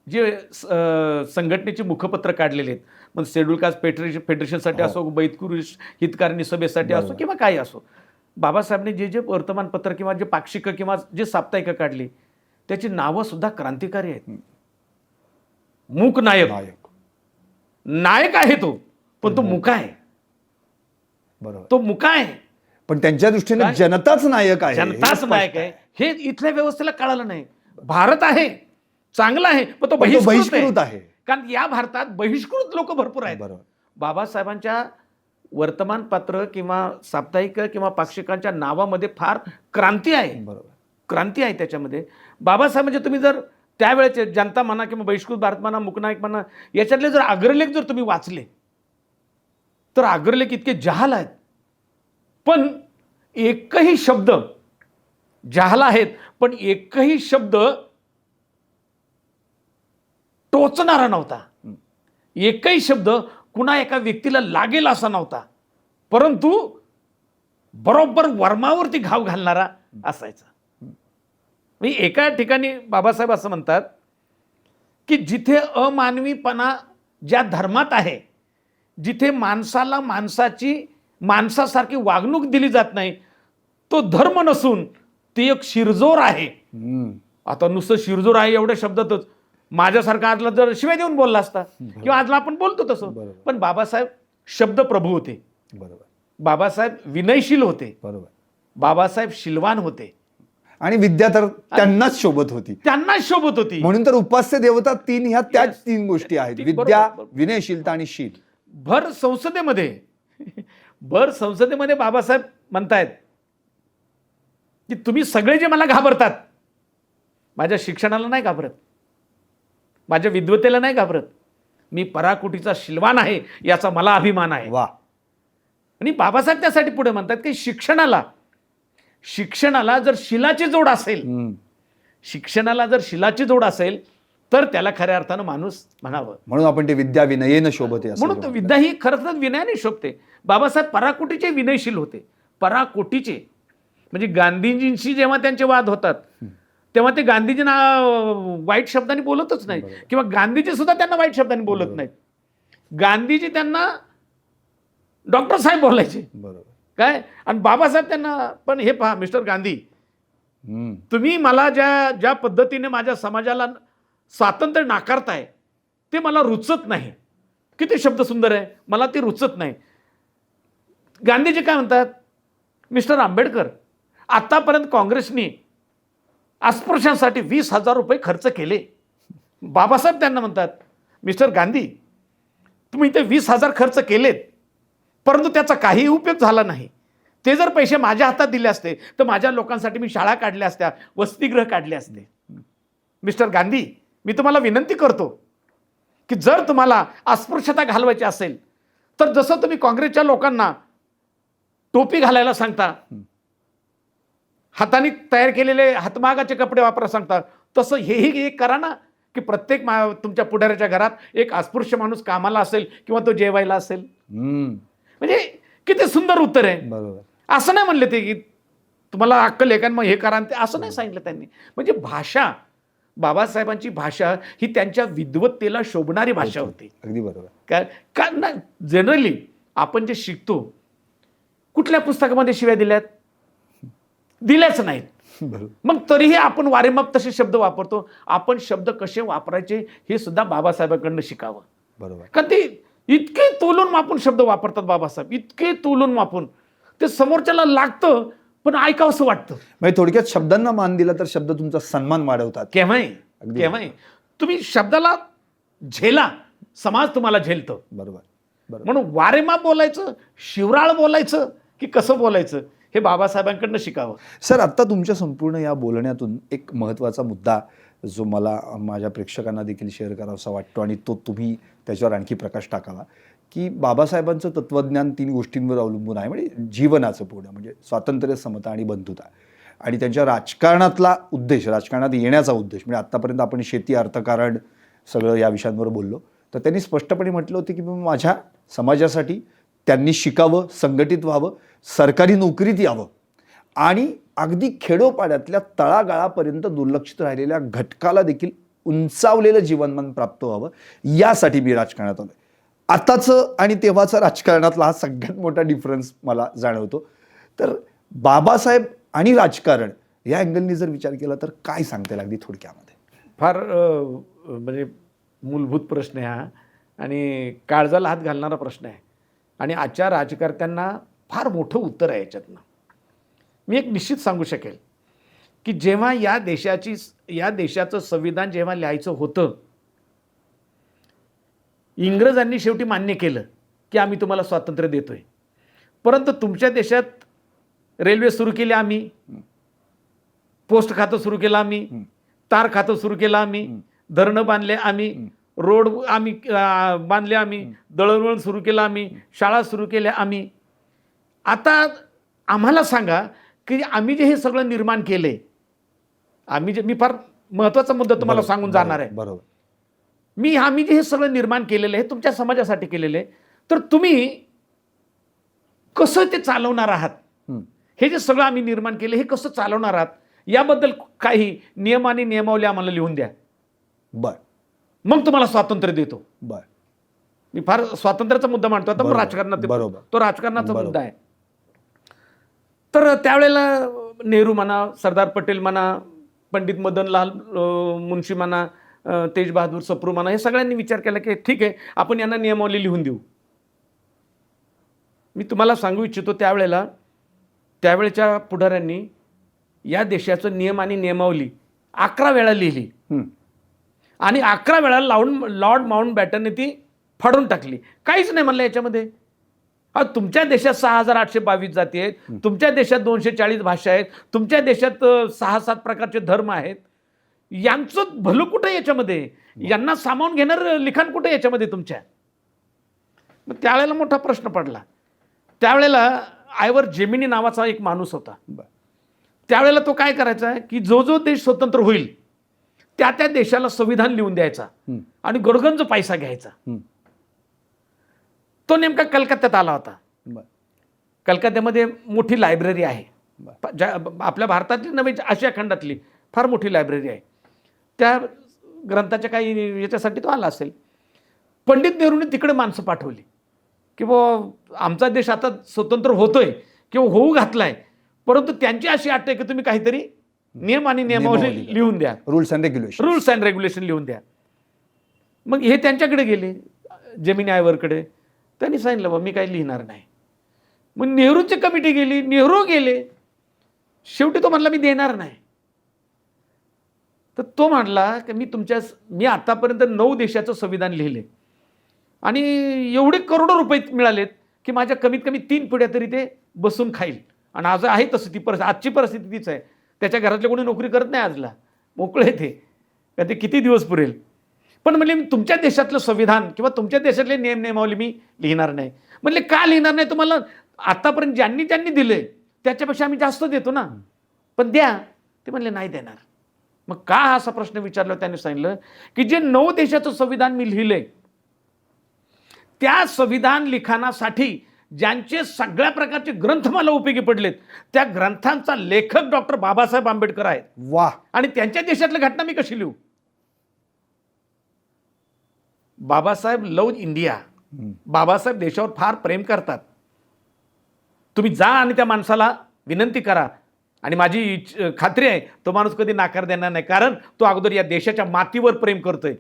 जे संघटनेची मुखपत्र काढलेले आहेत, मग शेड्यूल कास्ट फेडरेशनसाठी असो, बैतकुरी हितकारणी सभेसाठी असो किंवा काही असो, बाबासाहेबांनी जे जे वर्तमानपत्र किंवा जे पाक्षिक किंवा जे साप्ताहिक काढली त्याची नावं सुद्धा क्रांतिकारी आहेत. मूकनायक नायक आहे तो, पण तो मुका आहे. बरोबर, तो मुका आहे, पण त्यांच्या दृष्टीने जनताच नायक आहे, जनताच हे नायक आहे. हे इथल्या व्यवस्थेला कळालं नाही. भारत आहे, चांगला आहे, पण तो पण तो बहिष्कृत बहिष्कृत आहे. कारण या भारतात बहिष्कृत लोक भरपूर आहेत. बरोबर. बाबासाहेबांच्या वर्तमानपत्र किंवा साप्ताहिक किंवा पाक्षिकांच्या नावामध्ये फार क्रांती आहे. बरोबर, क्रांती आहे त्याच्यामध्ये. बाबासाहेब म्हणजे तुम्ही जर त्यावेळेचे जनता म्हणा किंवा बहिष्कृत भारत म्हणा, मुकनायक म्हणा, याच्यातले जर अग्रलेख जर तुम्ही वाचले तर अग्रलेख इतके जहाल आहेत, पण एकही शब्द जहाल आहेत, पण एकही शब्द टोचणारा नव्हता. एकही शब्द कुणा एका व्यक्तीला लागेल असा नव्हता, परंतु बरोबर वर्मावरती घाव घालणारा असायचा. मी एका ठिकाणी बाबासाहेब असं म्हणतात की जिथे अमानवीपणा ज्या धर्मात आहे, जिथे माणसाला माणसासारखी वागणूक दिली जात नाही, तो धर्म नसून ते एक शिरजोर आहे. आता नुसतं शिरजोर आहे एवढ्या शब्दातच माझ्यासारखा आजला जर शिवाय देऊन बोलला असता किंवा आजला आपण बोलतो तसं, पण बाबासाहेब शब्दप्रभू होते. बरोबर, बाबासाहेब विनयशील होते. बरोबर, बाबासाहेब शिलवान होते आणि विद्या तर त्यांनाच शोभत होती, त्यांना शोभत होती. म्हणून तर उपास्य देवता तीन, ह्या त्याच तीन गोष्टी आहेत, बरोबर, विद्या, बरोबर. विनयशीलता आणि शील. भर संसदेमध्ये बाबासाहेब म्हणतायत की तुम्ही सगळे जे मला घाबरतात, माझ्या शिक्षणाला नाही घाबरत, माझ्या विद्वतेला नाही घाबरत, मी पराकुटीचा शिलवान आहे याचा मला अभिमान आहे. वा. आणि बाबासाहेब त्यासाठी पुढे म्हणतात की शिक्षणाला जर शिलाची जोड असेल, शिक्षणाला जर शिलाची जोड असेल तर त्याला खऱ्या अर्थानं माणूस म्हणावं. म्हणून आपण ते विद्या विनयेनं शोभते असं म्हणून तो विद्या ही खरंच विनयाने शोभते. बाबासाहेब पराकोटीचे विनयशील होते, पराकोटीचे. म्हणजे गांधीजींशी जेव्हा त्यांचे वाद होतात तेव्हा ते गांधीजींना वाईट शब्दांनी बोलतच नाही, किंवा गांधीजी सुद्धा त्यांना वाईट शब्दांनी बोलत नाहीत. गांधीजी त्यांना डॉक्टर साहेब बोलायचे. बरोबर. काय, आणि बाबासाहेब त्यांना पण हे पहा मिस्टर गांधी, तुम्ही मला ज्या पद्धतीने माझ्या समाजाला स्वातंत्र्य नाकारताय ते मला रुचत नाही. किती शब्द सुंदर आहे, मला ते रुचत नाही. गांधीजी काय म्हणतात, मिस्टर आंबेडकर, आतापर्यंत काँग्रेसने अस्पृश्यांसाठी 20,000 रुपये खर्च केले. बाबासाहेब त्यांना म्हणतात, मिस्टर गांधी, तुम्ही ते 20,000 खर्च केलेत, परंतु त्याचा काही उपयोग झाला नाही. ते जर पैसे माझ्या हातात दिले असते तर माझ्या लोकांसाठी मी शाळा काढल्या असत्या, वसतिगृह काढले असते. मिस्टर गांधी, मी तुम्हाला विनंती करतो की जर तुम्हाला अस्पृश्यता घालवायची असेल तर जसं तुम्ही काँग्रेसच्या लोकांना टोपी घालायला सांगता, हाताने तयार केलेले हातमागाचे कपडे वापरायला सांगता, तसं हेही एक करा ना की प्रत्येक तुमच्या पुढाऱ्याच्या घरात एक अस्पृश्य माणूस कामाला असेल किंवा तो जेवायला असेल. म्हणजे किती सुंदर उत्तर आहे. बरोबर. असं नाही म्हणले ते की तुम्हाला अक्कल आहे का मग हे करा, ते असं नाही सांगितलं त्यांनी. म्हणजे भाषा, बाबासाहेबांची भाषा ही त्यांच्या विद्वत्तेला शोभणारी भाषा होती. अगदी बरोबर. कारण जनरली आपण जे शिकतो, कुठल्या पुस्तकामध्ये शिव्या दिल्याच नाहीत. मग तरीही आपण वारेमाप तसे शब्द वापरतो. आपण शब्द कसे वापरायचे हे सुद्धा बाबासाहेबांकडनं शिकावं. बरोबर. कारण ते इतके तोलून मापून शब्द वापरतात बाबासाहेब, इतके तोलून मापून ते समोरच्याला लागतं पण ऐकावंसं वाटतं. म्हणजे थोडक्यात शब्दांना मान दिला तर शब्द तुमचा सन्मान वाढवतात. केव्हाही तुम्ही शब्दाला झेला, समाज तुम्हाला झेलतो. बरोबर. म्हणून वारेमाप बोलायचं, शिवराळ बोलायचं की कसं बोलायचं हे बाबासाहेबांकडनं शिकावं. सर, आत्ता तुमच्या संपूर्ण या बोलण्यातून एक महत्त्वाचा मुद्दा जो मला माझ्या प्रेक्षकांना देखील शेअर करावासा वाटतो आणि तो तुम्ही त्याच्यावर आणखी प्रकाश टाकावा, की बाबासाहेबांचं तत्त्वज्ञान 3 गोष्टींवर अवलंबून आहे. म्हणजे जीवनाचं पूर्ण म्हणजे स्वातंत्र्य, समता आणि बंधुता. आणि त्यांच्या राजकारणातला उद्देश, राजकारणात येण्याचा उद्देश म्हणजे आत्तापर्यंत आपण शेती, अर्थकारण सगळं या विषयांवर बोललो, तर त्यांनी स्पष्टपणे म्हटलं होतं की माझ्या समाजासाठी त्यांनी शिकावं, संघटित व्हावं, सरकारी नोकरीत यावं आणि अगदी खेडोपाड्यातल्या तळागाळापर्यंत दुर्लक्षित राहिलेल्या घटकाला देखील उंचावलेलं जीवनमान प्राप्त व्हावं, यासाठी मी राजकारणात आलोय. आताचं आणि तेव्हाचा राजकारणातला हा सगळ्यात मोठा डिफरन्स मला जाणवतो. तर बाबासाहेब आणि राजकारण या अँगलनी जर विचार केला तर काय सांगता येईल अगदी थोडक्यामध्ये? फार म्हणजे मूलभूत प्रश्न आहे हा आणि काळजाला हात घालणारा प्रश्न आहे आणि आजच्या राजकर्त्यांना फार मोठं उत्तर आहे याच्यातनं. मी एक निश्चित सांगू शकेल की जेव्हा या देशाचं संविधान जेव्हा लिहायचं होतं, इंग्रजांनी शेवटी मान्य केलं की आम्ही तुम्हाला स्वातंत्र्य देतोय, परंतु तुमच्या देशात रेल्वे सुरू केली आम्ही, पोस्ट खातं सुरू केलं आम्ही, तार खातं सुरू केलं आम्ही, धरणं बांधले आम्ही, रोड आम्ही बांधले आम्ही, दळणवळण सुरू केलं आम्ही, शाळा सुरू केल्या आम्ही. आता आम्हाला सांगा की आम्ही जे हे सगळं निर्माण केले, मी फार महत्त्वाचा मुद्दा तुम्हाला सांगून जाणार आहे. बरोबर. आम्ही जे हे सगळं निर्माण केलेलं आहे तुमच्या समाजासाठी केलेलं आहे, तर तुम्ही कसं ते चालवणार आहात? हे जे सगळं आम्ही निर्माण केलं हे कसं चालवणार आहात याबद्दल काही नियम आणि नियमावली आम्हाला लिहून द्या, बर, मग तुम्हाला स्वातंत्र्य देतो. बर. मी फार स्वातंत्र्याचा मुद्दा मांडतो आता, बरोबर, राजकारणात बरोबर. तो राजकारणाचा बरोबर. मुद्दा आहे. तर त्यावेळेला नेहरू म्हणा, सरदार पटेल म्हणा, पंडित मदनलाल मुन्शी म्हणा, तेज बहादूर सप्रू म्हणा, हे सगळ्यांनी विचार केला की ठीक आहे आपण यांना नियमावली लिहून देऊ. मी तुम्हाला सांगू इच्छितो त्यावेळेच्या पुढाऱ्यांनी या देशाचं नियम आणि नियमावली 11 वेळा लिहिली आणि 11 वेळा लॉर्ड माउंटबॅटनने ती फाडून टाकली. काहीच नाही म्हणलं याच्यामध्ये. तुमच्या देशात 6822 जाती आहेत, तुमच्या देशात 240 भाषा आहेत, तुमच्या देशात 6-7 प्रकारचे धर्म आहेत, यांचं भलं कुठं याच्यामध्ये? यांना सामावून घेणार लिखाण कुठं याच्यामध्ये तुमच्या? मग त्यावेळेला मोठा प्रश्न पडला. त्यावेळेला आयवर जेमिनी नावाचा एक माणूस होता. त्यावेळेला तो काय करायचा की जो देश स्वतंत्र होईल त्या देशाला संविधान लिहून द्यायचा आणि गडगंज पैसा घ्यायचा. तो नेमका कलकत्त्यात आला होता. कलकत्त्यामध्ये मोठी लायब्ररी आहे, आपल्या भारतातली नव्हे आशिया खंडातली फार मोठी लायब्ररी आहे. त्या ग्रंथाच्या काही याच्यासाठी तो आला असेल. पंडित नेहरूने तिकडे माणसं पाठवली की आमचा देश आता स्वतंत्र होतोय किंवा होऊ घातलाय, परंतु त्यांची अशी अट आहे की तुम्ही काहीतरी नियम आणि नियमावली लिहून द्या, रूल्स अँड रेग्युलेशन लिहून द्या. मग हे त्यांच्याकडे गेले, जेमिनी आयवरकडे. त्यांनी सांगितलं बा मी काही लिहिणार नाही. मग नेहरूची कमिटी गेली, नेहरू गेले. शेवटी तो म्हणला मी देणार नाही. तर तो म्हणला की मी आतापर्यंत 9 देशाचं संविधान लिहिले आणि एवढे करोडो रुपये मिळालेत की माझ्या कमीत कमी 3 पिढ्या तरी ते बसून खाईल. आणि आज आहे तसं ती परिस्थिती, आजची परिस्थिती तीच आहे. त्याच्या घरातले कोणी नोकरी करत नाही आजला, मोकळे ते किती दिवस पुरेल. पण म्हणले मी तुमच्या देशातलं संविधान किंवा तुमच्या देशातले नियम नियमावली मी लिहिणार नाही. म्हणले का लिहिणार नाही? तुम्हाला आतापर्यंत ज्यांनी दिले त्याच्यापेक्षा आम्ही जास्त देतो ना, पण द्या. ते म्हणले नाही देणार. मग का असा प्रश्न विचारला? त्यांनी सांगितलं की जे 9 देशाचं संविधान मी लिहिलंय त्या संविधान लिखाणासाठी ज्यांचे सगळ्या प्रकारचे ग्रंथ मला उपयोगी पडलेत त्या ग्रंथांचा लेखक डॉक्टर बाबासाहेब आंबेडकर आहेत. वाह. आणि त्यांच्या देशातली घटना मी कशी लिहू? Babasaheb love India. बाबासाहेब देशावर फार प्रेम करतात. तुम्ही जा आणि त्या माणसाला विनंती करा आणि माझी खात्री आहे तो माणूस कधी नाकार देणार नाही, कारण तो अगोदर या देशाच्या मातीवर प्रेम करतोय.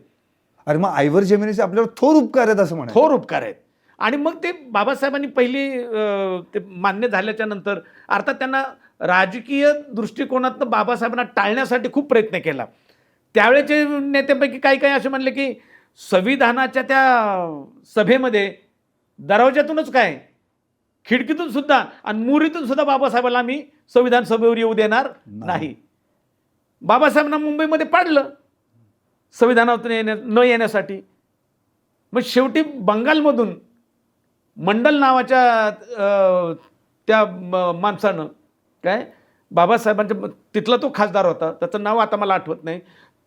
अरे मग आयवर जेमिनीचे आपल्यावर थोर उपकार आहेत असं म्हणा. थोर उपकार आहेत. आणि मग ते बाबासाहेबांनी पहिली ते मान्य झाल्याच्या नंतर अर्थात त्यांना राजकीय दृष्टिकोनातून बाबासाहेबांना टाळण्यासाठी खूप प्रयत्न केला. त्यावेळेचे नेत्यांपैकी काही असे म्हणले की संविधानाच्या त्या सभेमध्ये दरवाज्यातूनच काय खिडकीतून सुद्धा आणि मुरीतून सुद्धा बाबासाहेबांना आम्ही संविधान सभेवर येऊ देणार नाही. बाबासाहेबांना मुंबईमध्ये पाडलं संविधानावर न येण्यासाठी. मग शेवटी बंगालमधून मंडल नावाच्या त्या माणसानं काय बाबासाहेबांच्या तिथला तो खासदार होता, त्याचं नाव आता मला आठवत नाही,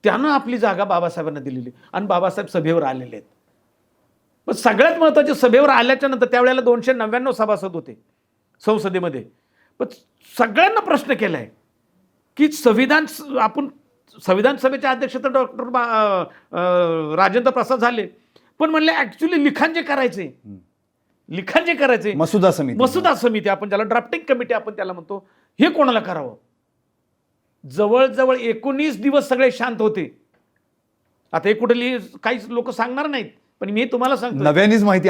त्यानं आपली जागा बाबासाहेबांना दिलेली आणि बाबासाहेब सभेवर आलेले आहेत. पण सगळ्यात महत्त्वाचे सभेवर आल्याच्या नंतर त्यावेळेला 299 सभासद होते संसदेमध्ये. पण सगळ्यांना प्रश्न केलाय की आपण संविधान सभेचे अध्यक्ष तर डॉक्टर राजेंद्र प्रसाद झाले, पण म्हणले ऍक्च्युली लिखाण जे करायचे मसुदा समिती आपण ज्याला ड्राफ्टिंग कमिटी आपण त्याला म्हणतो, हे कोणाला करावं. जवळजवळ 19 दिवस सगळे शांत होते. आता हे कुठे काहीच लोक सांगणार नाहीत, पण मी तुम्हाला सांगतो नव्यानेच माहिती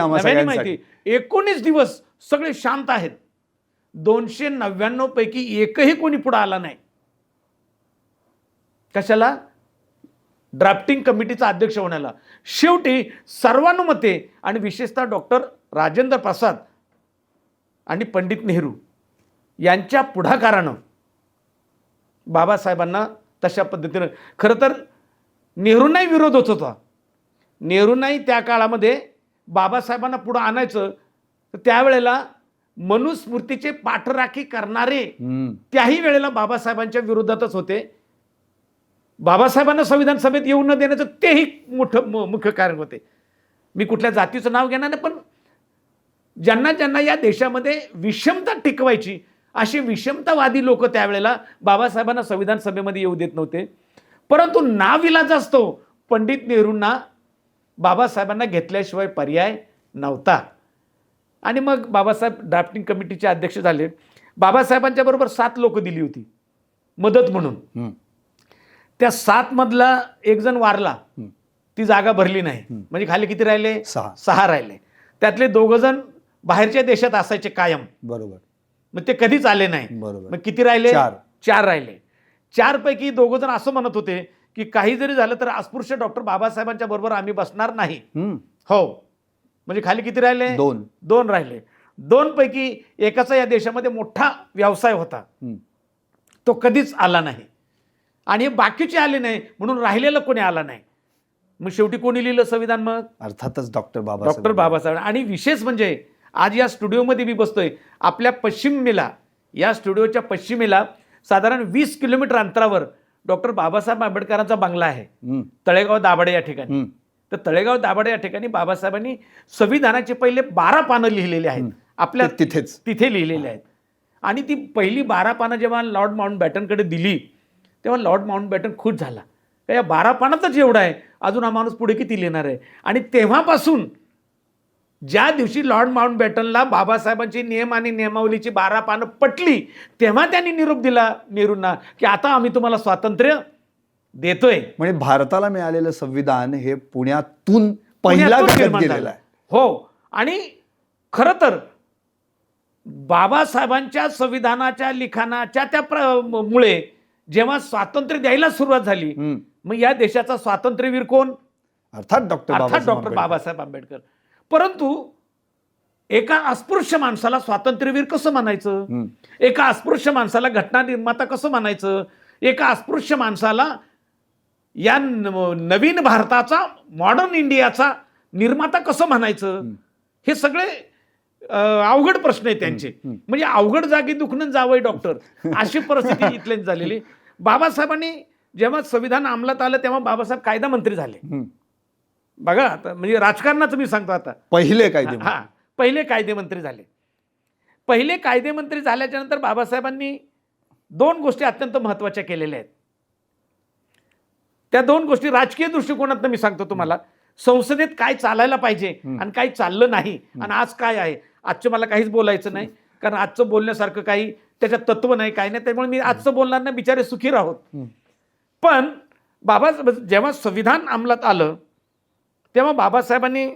19 दिवस सगळे शांत आहेत. 299 पैकी एकही कोणी पुढे आला नाही. कशाला? ड्राफ्टिंग कमिटीचा अध्यक्ष होण्याला. शेवटी सर्वानुमते आणि विशेषतः डॉक्टर राजेंद्र प्रसाद आणि पंडित नेहरू यांच्या पुढाकारानं बाबासाहेबांना तशा पद्धतीनं, खरं तर नेहरूंनाही विरोध होत होता. नेहरूंनाही त्या काळामध्ये बाबासाहेबांना पुढं आणायचं, तर त्यावेळेला मनुस्मृतीचे पाठराखी करणारे त्याही वेळेला बाबासाहेबांच्या विरोधातच होते. बाबासाहेबांना संविधान सभेत येऊ न देण्याचं तेही मुख्य कारण होते. मी कुठल्या जातीचं नाव घेणार नाही, पण ज्यांना ज्यांना या देशामध्ये विषमता टिकवायची अशी विषमतावादी लोक त्यावेळेला बाबासाहेबांना संविधान सभेमध्ये येऊ देत नव्हते. परंतु नाविलाज असतो पंडित नेहरूंना बाबासाहेबांना घेतल्याशिवाय पर्याय नव्हता. आणि मग बाबासाहेब ड्राफ्टिंग कमिटीचे अध्यक्ष झाले. बाबासाहेबांच्या बरोबर 7 लोक दिली होती मदत म्हणून. त्या 7 मधला एक जण वारला, ती जागा भरली नाही. म्हणजे खाली किती राहिले? 6 राहिले. त्यातले 2 जण बाहेरच्या देशात असायचे कायम, बरोबर, मग ते कधीच आले नाही. मग किती राहिले? 4 राहिले. 4 पैकी 2 जण असं म्हणत होते की काही जरी झालं तर अस्पृश्य डॉक्टर बाबासाहेबांच्या बरोबर आम्ही बसणार नाही. हो, म्हणजे खाली किती राहिले? 2 राहिले. 2 पैकी एकाचा या देशामध्ये मोठा व्यवसाय होता, तो कधीच आला नाही. आणि हे बाकीचे आले नाही म्हणून राहिलेलं कोणी आला नाही. मग शेवटी कोणी लिहिलं संविधान? मग अर्थातच डॉक्टर बाबासाहेब. आणि विशेष म्हणजे आज या स्टुडिओमध्ये मी बसतोय, आपल्या पश्चिमेला, या स्टुडिओच्या पश्चिमेला साधारण 20 किलोमीटर अंतरावर डॉक्टर बाबासाहेब आंबेडकरांचा बंगला आहे, तळेगाव दाभाडे या ठिकाणी. तर तळेगाव दाभाडे या ठिकाणी बाबासाहेबांनी संविधानाचे पहिले 12 पानं लिहिलेले आहेत, आपल्या तिथे लिहिलेले आहेत. आणि ती पहिली 12 पानं जेव्हा लॉर्ड माउंटबॅटनकडे दिली तेव्हा लॉर्ड माउंटबॅटन खुश झाला. या 12 पानातच एवढं आहे, अजून हा माणूस पुढे किती लिहिणार आहे. आणि तेव्हापासून ज्या दिवशी लॉर्ड माउंटबॅटनला बाबासाहेबांची नियम आणि नियमावलीची 12 पानं पटली, तेव्हा त्यांनी निरोप दिला नेहरूंना की आता आम्ही तुम्हाला स्वातंत्र्य देतोय. म्हणजे भारताला मिळालेलं संविधान हे पुण्यातून पहिला गेलेलं आहे. हो. आणि खरं तर बाबासाहेबांच्या संविधानाच्या लिखाणाच्या त्या मुळे जेव्हा स्वातंत्र्य द्यायला सुरुवात झाली, मग या देशाचा स्वातंत्र्यवीर कोण? अर्थात डॉक्टर बाबासाहेब आंबेडकर. परंतु एका अस्पृश्य माणसाला स्वातंत्र्यवीर कसं म्हणायचं? एका अस्पृश्य माणसाला घटना निर्माता कसं म्हणायचं? एका अस्पृश्य माणसाला या नवीन भारताचा, मॉडर्न इंडियाचा निर्माता कसं म्हणायचं? हे सगळे अवघड प्रश्न आहेत त्यांचे. म्हणजे अवघड जागी दुखणं जावंय डॉक्टर, अशी परिस्थिती इथल्याच झालेली. बाबासाहेबांनी जेव्हा संविधान अंमलात आलं तेव्हा बाबासाहेब कायदा मंत्री झाले. बघा आता, म्हणजे राजकारणाचं मी सांगतो आता, पहिले कायदेमंत्री झाले. पहिले कायदेमंत्री झाल्याच्या नंतर बाबासाहेबांनी 2 गोष्टी अत्यंत महत्वाच्या केलेल्या आहेत. त्या 2 गोष्टी राजकीय दृष्टिकोनातून मी सांगतो तुम्हाला. संसदेत काय चालायला पाहिजे आणि काय चाललं नाही, आणि आज काय आहे. आजचं मला काहीच बोलायचं नाही, कारण आजचं बोलण्यासारखं काही त्याच्यात तत्व नाही, काही नाही. त्यामुळे मी आजचं बोलणार नाही, बिचारे सुखी राहोत. पण जेव्हा संविधान अंमलात आलं तेव्हा बाबासाहेबांनी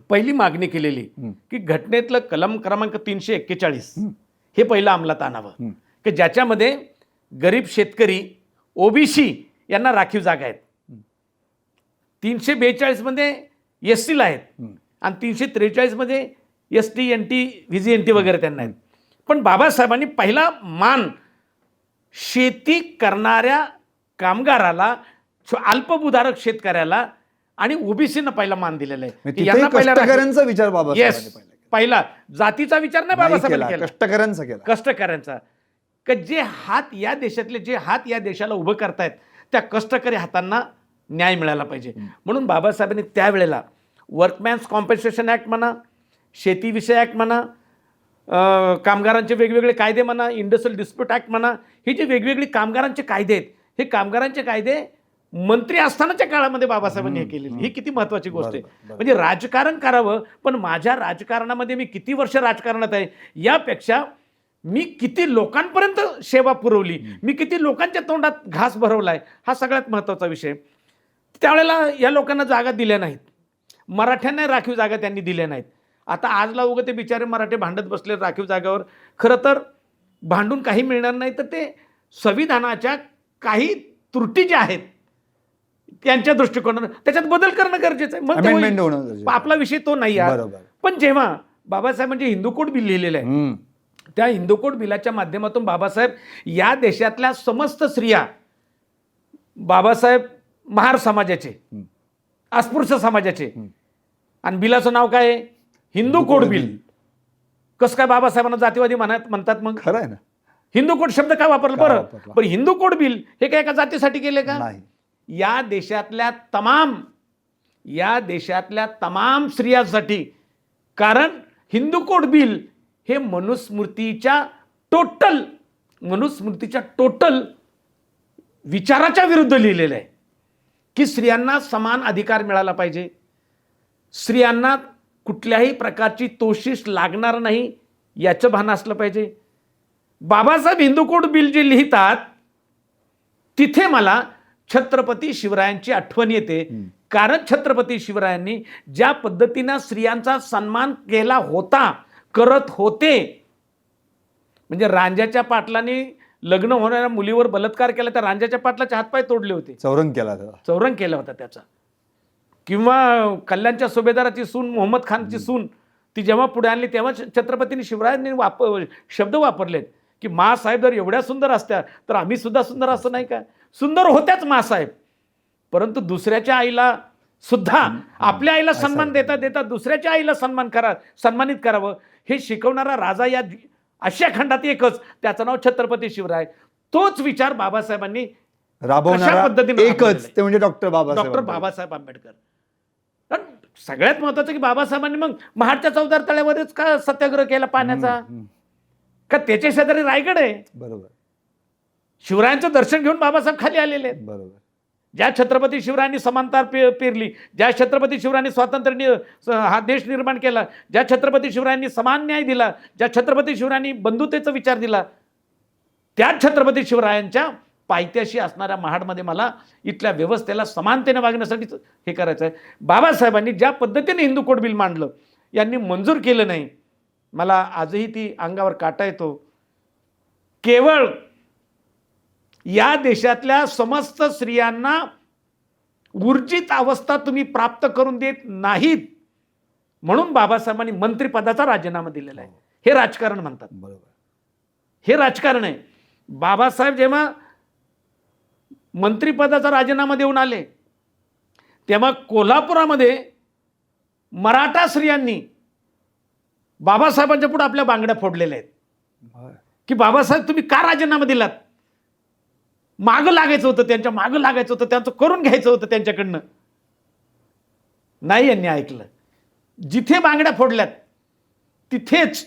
पहिली मागणी केलेली की घटनेतलं कलम क्रमांक 341 हे पहिलं अंमलात आणावं, की ज्याच्यामध्ये गरीब शेतकरी, ओबीसी यांना राखीव जागा आहेत. 342 मध्ये SC ला आहेत आणि 343 मध्ये ST NT VGNT वगैरे त्यांना आहेत. पण बाबासाहेबांनी पहिला मान शेती करणाऱ्या कामगाराला, अल्पभूधारक शेतकऱ्याला आणि ओबीसीना पहिला मान दिलेला आहे. म्हणजे की यांना तिथेही पहिला कष्टकऱ्यांचा विचार बाबासाहेबांनी Yes. पहिला केला. पहिला जातीचा विचार नाही नाही बाबासाहेबांनी केला, केला, कष्टकऱ्यांचा केला. कष्टकऱ्यांचा. की जे हात या देशातले जे हात या देशाला उभं करतायत त्या कष्टकरी हातांना न्याय मिळाला पाहिजे. म्हणून बाबासाहेबांनी त्यावेळेला वर्कमॅन्स कॉम्पेन्सेशन ॲक्ट म्हणा, शेतीविषय ॲक्ट म्हणा, कामगारांचे वेगवेगळे कायदे म्हणा, इंडस्ट्रियल डिस्प्यूट ॲक्ट म्हणा, हे जे वेगवेगळे कामगारांचे कायदे आहेत, हे कामगारांचे कायदे मंत्री असतानाच्या काळामध्ये बाबासाहेबांनी हे केलेले. ही किती महत्वाची गोष्ट आहे. म्हणजे राजकारण करावं, पण माझ्या राजकारणामध्ये मी किती वर्ष राजकारणात आहे यापेक्षा मी किती लोकांपर्यंत सेवा पुरवली, मी किती लोकांच्या तोंडात घास भरवलाय, हा सगळ्यात महत्त्वाचा विषय. त्यावेळेला या लोकांना जागा दिल्या नाहीत, मराठ्यांना राखीव जागा त्यांनी दिल्या नाहीत. आता आजला उगं ते बिचारे मराठे भांडत बसले राखीव जागावर. खरं तर भांडून काही मिळणार नाही, तर ते संविधानाच्या काही त्रुटी ज्या आहेत त्यांच्या दृष्टिकोनानं त्याच्यात बदल करणं गरजेचं आहे. मग ते Amendment होणं होईल. गरजेचं. आपला विषय तो नाही आहे. बरोबर. पण जेव्हा बाबासाहेबांचे हिंदू कोड बिल लिहिलेलं आहे, त्या हिंदू कोड बिलाच्या माध्यमातून बाबासाहेब या देशातल्या समस्त स्त्रिया, बाबासाहेब महार समाजाचे, अस्पृश्य समाजाचे, आणि बिलाचं नाव काय आहे? Hindu code bill. कसं काय बाबासाहेबांना जातीवादी म्हणतात? मग खरं आहे ना. हिंदू कोड शब्द काय वापरला? का बरं, वापरला? पण हिंदू कोड बिल हे काय एका जातीसाठी केले का? नाही. या देशातल्या तमाम स्त्रियांसाठी. कारण हिंदू कोड बिल हे मनुस्मृतीच्या टोटल विचाराच्या विरुद्ध लिहिलेलं आहे की स्त्रियांना समान अधिकार मिळाला पाहिजे, स्त्रियांना कुठल्याही प्रकारची तोशिष लागणार नाही याचं भान असलं पाहिजे. बाबासाहेब हिंदू कोड बिल जे लिहितात तिथे मला छत्रपती शिवरायांची आठवण येते. कारण छत्रपती शिवरायांनी ज्या पद्धतीनं स्त्रियांचा सन्मान केला होता, करत होते, म्हणजे रांजाच्या पाटलाने लग्न होणाऱ्या मुलीवर बलात्कार केला, त्या रांजाच्या पाटलाचे हातपाय तोडले होते, चौरंग केला त्याला. चौरंग केला होता त्याचा. किंवा कल्याणच्या सुभेदाराची सून, मोहम्मद खानची सून, ती जेव्हा पुढे आणली तेव्हा छत्रपतींनी शिवरायांनी शब्द वापरलेत की मासाहेब जर एवढ्या सुंदर असत्या तर आम्ही सुद्धा सुंदर असं नाही का? सुंदर होत्याच मासाहेब, परंतु दुसऱ्याच्या आईला सुद्धा, आपल्या आईला सन्मान देता देता दुसऱ्याच्या आईला सन्मानित करावं हे शिकवणारा राजा या आशिया खंडात एकच, त्याचं नाव छत्रपती शिवराय. तोच विचार बाबासाहेबांनी राबवणारा पद्धतीने एकच ते म्हणजे डॉक्टर बाबासाहेब आंबेडकर. कारण सगळ्यात महत्वाचं की बाबासाहेबांनी मग महाडच्या चौदार तळ्यावरच का सत्याग्रह केला पाण्याचा? का त्याच्या शेजारी रायगड आहे? बरोबर. शिवरायांचं दर्शन घेऊन बाबासाहेब खाली आलेले आहेत. बरोबर. ज्या छत्रपती शिवरायांनी समानता पेरली, ज्या छत्रपती शिवरायांनी स्वातंत्र्य हा देश निर्माण केला, ज्या छत्रपती शिवरायांनी समान न्याय दिला, ज्या छत्रपती शिवरायांनी बंधुतेचा विचार दिला, त्या छत्रपती शिवरायांच्या पायथ्याशी असणाऱ्या महाडमध्ये मला इथल्या व्यवस्थेला समानतेने वागण्यासाठी हे करायचं आहे. बाबासाहेबांनी ज्या पद्धतीने हिंदू कोड बिल मांडलं, यांनी मंजूर केलं नाही. मला आजही ती अंगावर काटा येतो. केवळ या देशातल्या समस्त स्त्रियांना ऊर्जित अवस्था तुम्ही प्राप्त करून देत नाहीत म्हणून बाबासाहेबांनी मंत्रिपदाचा राजीनामा दिलेला आहे. हे राजकारण म्हणतात. बरोबर. हे राजकारण आहे. बाबासाहेब जेव्हा मंत्रिपदाचा राजीनामा देऊन आले तेव्हा कोल्हापुरामध्ये मराठा स्त्रियांनी बाबासाहेबांच्या पुढे आपल्या बांगड्या फोडलेल्या आहेत की बाबासाहेब तुम्ही का राजीनामा दिलात? मागं लागायचं होतं, त्यांच्या मागं लागायचं होतं, त्यांचं करून घ्यायचं होतं त्यांच्याकडनं. नाही यांनी ऐकलं. जिथे बांगड्या फोडल्यात तिथेच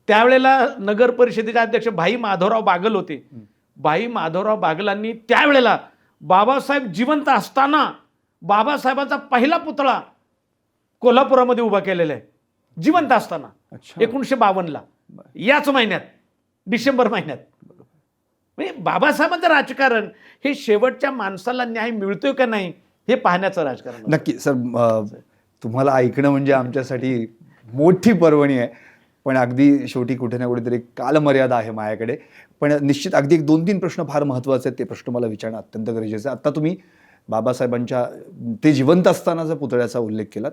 त्यावेळेला नगर परिषदेचे अध्यक्ष भाई माधवराव बागल होते. भाई माधवराव बागलांनी त्यावेळेला बाबासाहेब जिवंत असताना बाबासाहेबांचा पहिला पुतळा कोल्हापुरामध्ये उभा केलेला आहे, जिवंत असताना. 1952ला याच महिन्यात, डिसेंबर महिन्यात. म्हणजे बाबासाहेबांचं राजकारण हे शेवटच्या माणसाला न्याय मिळतोय का नाही हे पाहण्याचं राजकारण. नक्की सर, तुम्हाला ऐकणं म्हणजे आमच्यासाठी मोठी पर्वणी आहे. पण अगदी शेवटी कुठे ना कुठेतरी कालमर्यादा आहे माझ्याकडे. पण निश्चित अगदी 2-3 प्रश्न फार महत्त्वाचे आहेत, ते प्रश्न मला विचारणं अत्यंत गरजेचं आहे. आता तुम्ही बाबासाहेबांच्या ते जिवंत असतानाचा पुतळ्याचा उल्लेख केलात.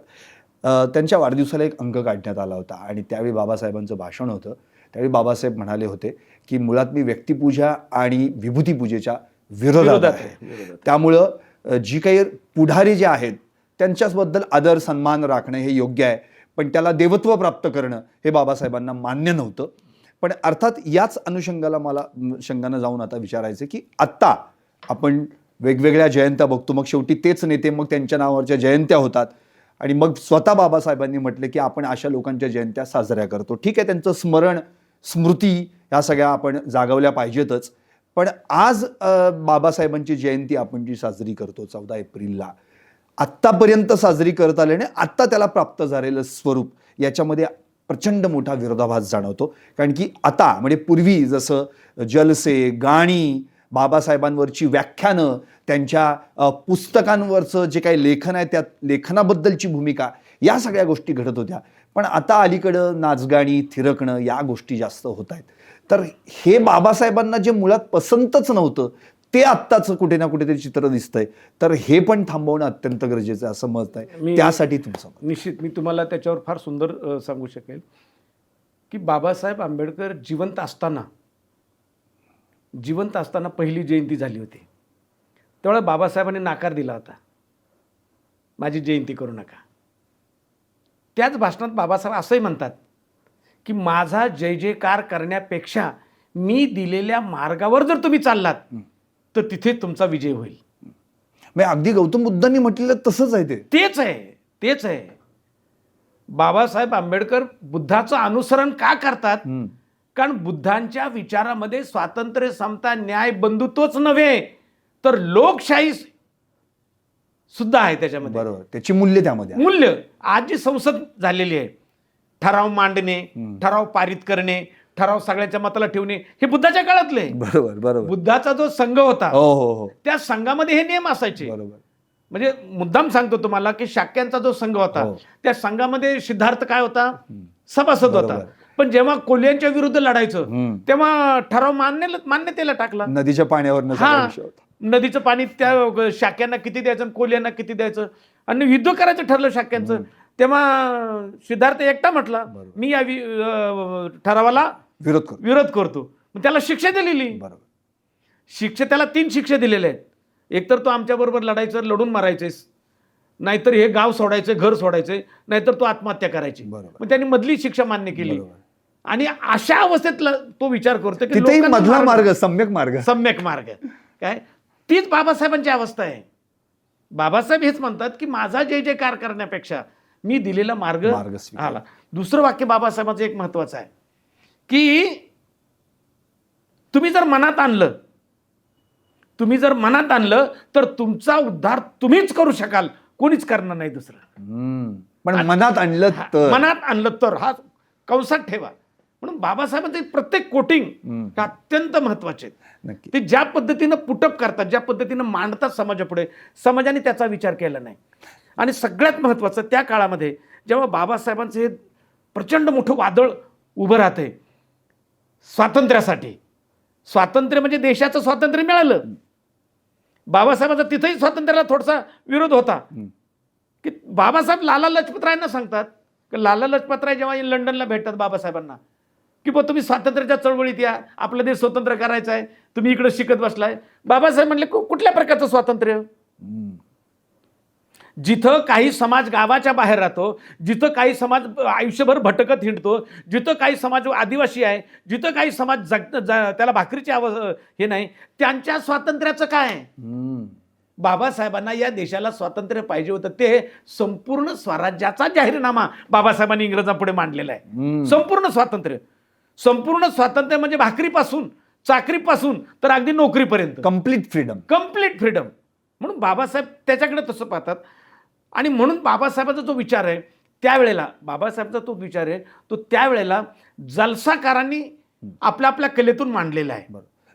त्यांच्या वाढदिवसाला एक अंक काढण्यात आला होता आणि त्यावेळी बाबासाहेबांचं भाषण होतं. त्यावेळी बाबासाहेब म्हणाले होते की मुळात मी व्यक्तिपूजा आणि विभूतीपूजेच्या विरोधात आहे. त्यामुळं जी काही पुढारी जे आहेत त्यांच्याबद्दल आदर सन्मान राखणं हे योग्य आहे, पण त्याला देवत्व प्राप्त करणं हे बाबासाहेबांना मान्य नव्हतं. पण अर्थात याच अनुषंगाला मला शंगानं जाऊन आता विचारायचं की आत्ता आपण वेगवेगळ्या जयंत्या बघतो, मग शेवटी तेच नेते मग त्यांच्या नावावरच्या जयंत्या होतात आणि मग स्वतः बाबासाहेबांनी म्हटलं की आपण अशा लोकांच्या जयंत्या साजऱ्या करतो. ठीक आहे, त्यांचं स्मरण स्मृती ह्या सगळ्या आपण जागवल्या पाहिजेतच. पण आज बाबासाहेबांची जयंती आपण जी साजरी करतो 14 एप्रिलला, आत्तापर्यंत साजरी करत आल्याने आत्ता त्याला प्राप्त झालेलं स्वरूप याच्यामध्ये प्रचंड मोठा विरोधाभास जाणवतो. कारण की आता म्हणजे पूर्वी जसं जलसे, गाणी, बाबासाहेबांवरची व्याख्यानं, त्यांच्या पुस्तकांवरचं जे काही लेखन आहे त्या लेखनाबद्दलची भूमिका, या सगळ्या गोष्टी घडत होत्या. पण आता अलीकडं नाचगाणी, थिरकणं या गोष्टी जास्त होत आहेत. तर हे बाबासाहेबांना जे मुळात पसंतच नव्हतं ते आत्ताच कुठे ना कुठेतरी चित्र दिसतंय. तर हे पण थांबवणं अत्यंत गरजेचं आहे असं मत आहे. त्यासाठी तुमचं मत? निश्चित मी तुम्हाला त्याच्यावर फार सुंदर सांगू शकेल की बाबासाहेब आंबेडकर जिवंत असताना पहिली जयंती झाली होती. त्यावेळेला बाबासाहेबांनी नकार दिला होता, माझी जयंती करू नका. त्याच भाषणात बाबासाहेब असंही म्हणतात की माझा जय जयकार करण्यापेक्षा मी दिलेल्या मार्गावर जर तुम्ही चाललात तर तिथे तुमचा विजय होईल. म्हणजे अगदी गौतम बुद्धांनी म्हटलेलं तसंच आहे. तेच आहे. बाबासाहेब आंबेडकर बुद्धाचं अनुसरण का करतात? कारण बुद्धांच्या विचारामध्ये स्वातंत्र्य, समता, न्याय, बंधुत्वच नव्हे तर लोकशाही सुद्धा आहे त्याच्यामध्ये. बरोबर, त्याची मूल्य त्यामध्ये. मूल्य आज जी संसद झालेली आहे, ठराव मांडणे, ठराव पारित करणे, ठराव सगळ्यांच्या मताला ठेवणे, हे बुद्धाच्या काळातले. बरोबर. बुद्धाचा जो संघ होता हो. त्या संघामध्ये हे नियम असायचे. बरोबर. म्हणजे मुद्दाम सांगतो तुम्हाला की शाक्यांचा जो संघ होता त्या संघामध्ये सिद्धार्थ काय होता? सभासद होता. पण जेव्हा कोल्ह्यांच्या विरुद्ध लढायचं तेव्हा ठराव मान्यतेला टाकला. नदीच्या पाण्यावर नदीचं पाणी त्या शाक्यांना किती द्यायचं आणि कोल्ह्यांना किती द्यायचं आणि युद्ध करायचं ठरलं शाक्यांचं. तेव्हा सिद्धार्थ एकटा म्हटला मी या ठरावाला विरोध करतो. मग त्याला शिक्षा दिलेली. शिक्षा त्याला 3 शिक्षा दिलेल्या आहेत. एकतर तो आमच्या बरोबर लढायचं, लढून मारायचेस, नाहीतर हे गाव सोडायचं, घर सोडायचं, नाहीतर तो आत्महत्या करायची. मग त्यांनी मधली शिक्षा मान्य केली. आणि अशा अवस्थेत तो विचार करतो की मधला मार्ग, सम्यक मार्ग काय, तीच बाबासाहेबांची अवस्था आहे. बाबासाहेब हेच म्हणतात की माझा जय जयकार करण्यापेक्षा मी दिलेला मार्ग आला. दुसरं वाक्य बाबासाहेबांचं एक महत्वाचं आहे की तुम्ही जर मनात आणलं तर तुमचा उद्धार तुम्हीच करू शकाल, कोणीच करणार नाही दुसरं. पण मनात आणलं तर हा कंसात ठेवा. म्हणून बाबासाहेबांचे प्रत्येक कोटिंग अत्यंत महत्वाचे आहेत. ते ज्या पद्धतीनं पुटअप करतात, ज्या पद्धतीनं मांडतात समाजापुढे, समाजाने त्याचा विचार केला नाही. आणि सगळ्यात महत्वाचं त्या काळामध्ये जेव्हा बाबासाहेबांचं हे प्रचंड मोठं वादळ उभं राहते स्वातंत्र्यासाठी, स्वातंत्र्य म्हणजे देशाचं स्वातंत्र्य मिळालं. बाबासाहेबांचा तिथेही स्वातंत्र्याला थोडासा विरोध होता की बाबासाहेब लाला लजपतरायांना सांगतात की लाला लजपतराय जेव्हा लंडनला भेटतात बाबासाहेबांना की बा तुम्ही स्वातंत्र्याच्या चळवळीत या, आपला देश स्वतंत्र करायचा आहे, तुम्ही इकडे शिकत बसलाय. बाबासाहेब म्हणले कुठल्या प्रकारचं स्वातंत्र्य? जिथं काही समाज गावाच्या बाहेर राहतो, जिथं काही समाज आयुष्यभर भटकत हिंडतो, जिथं काही समाज आदिवासी आहे, जिथं काही समाज त्याला भाकरीची हे नाही, त्यांच्या स्वातंत्र्याचं काय? बाबासाहेबांना या देशाला स्वातंत्र्य पाहिजे होतं. ते संपूर्ण स्वराज्याचा जाहीरनामा बाबासाहेबांनी इंग्रजांपुढे मांडलेला आहे. संपूर्ण स्वातंत्र्य म्हणजे भाकरीपासून, चाकरीपासून तर अगदी नोकरीपर्यंत कंप्लीट फ्रीडम. म्हणून बाबासाहेब त्याच्याकडे तसं पाहतात. आणि म्हणून बाबासाहेबांचा जो विचार आहे त्यावेळेला जलसाकारांनी आपल्या कलेतून मांडलेला आहे.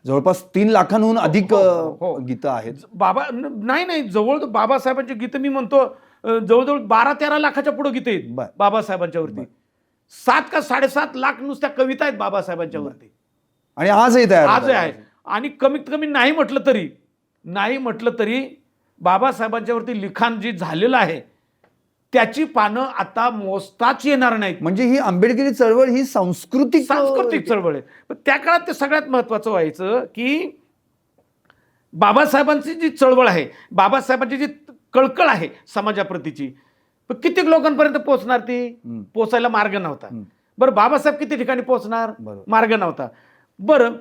जवळपास 3 लाखांहून अधिक गीतं आहेत. नाही जवळ बाबासाहेबांची गीतं मी म्हणतो जवळजवळ 12-13 लाखाच्या पुढे गीतं आहेत बाबासाहेबांच्या वरती. 7 का 7.5 लाख नुसत्या कविता आहेत बाबासाहेबांच्या वरती. आणि आजही आहे. आणि कमीत कमी नाही म्हटलं तरी बाबासाहेबांच्या वरती लिखाण जे झालेलं आहे त्याची पानं आता मोजताच येणार नाहीत. म्हणजे ही आंबेडकरी चळवळ ही सांस्कृतिक चळवळ आहे. पण त्या काळात ते सगळ्यात महत्वाचं व्हायचं की बाबासाहेबांची जी चळवळ आहे, बाबासाहेबांची जी कळकळ आहे समाजाप्रतीची, पण किती लोकांपर्यंत पोहोचणार ती? पोचायला मार्ग नव्हता. बरं, बाबासाहेब किती ठिकाणी पोहोचणार? मार्ग नव्हता. बरं,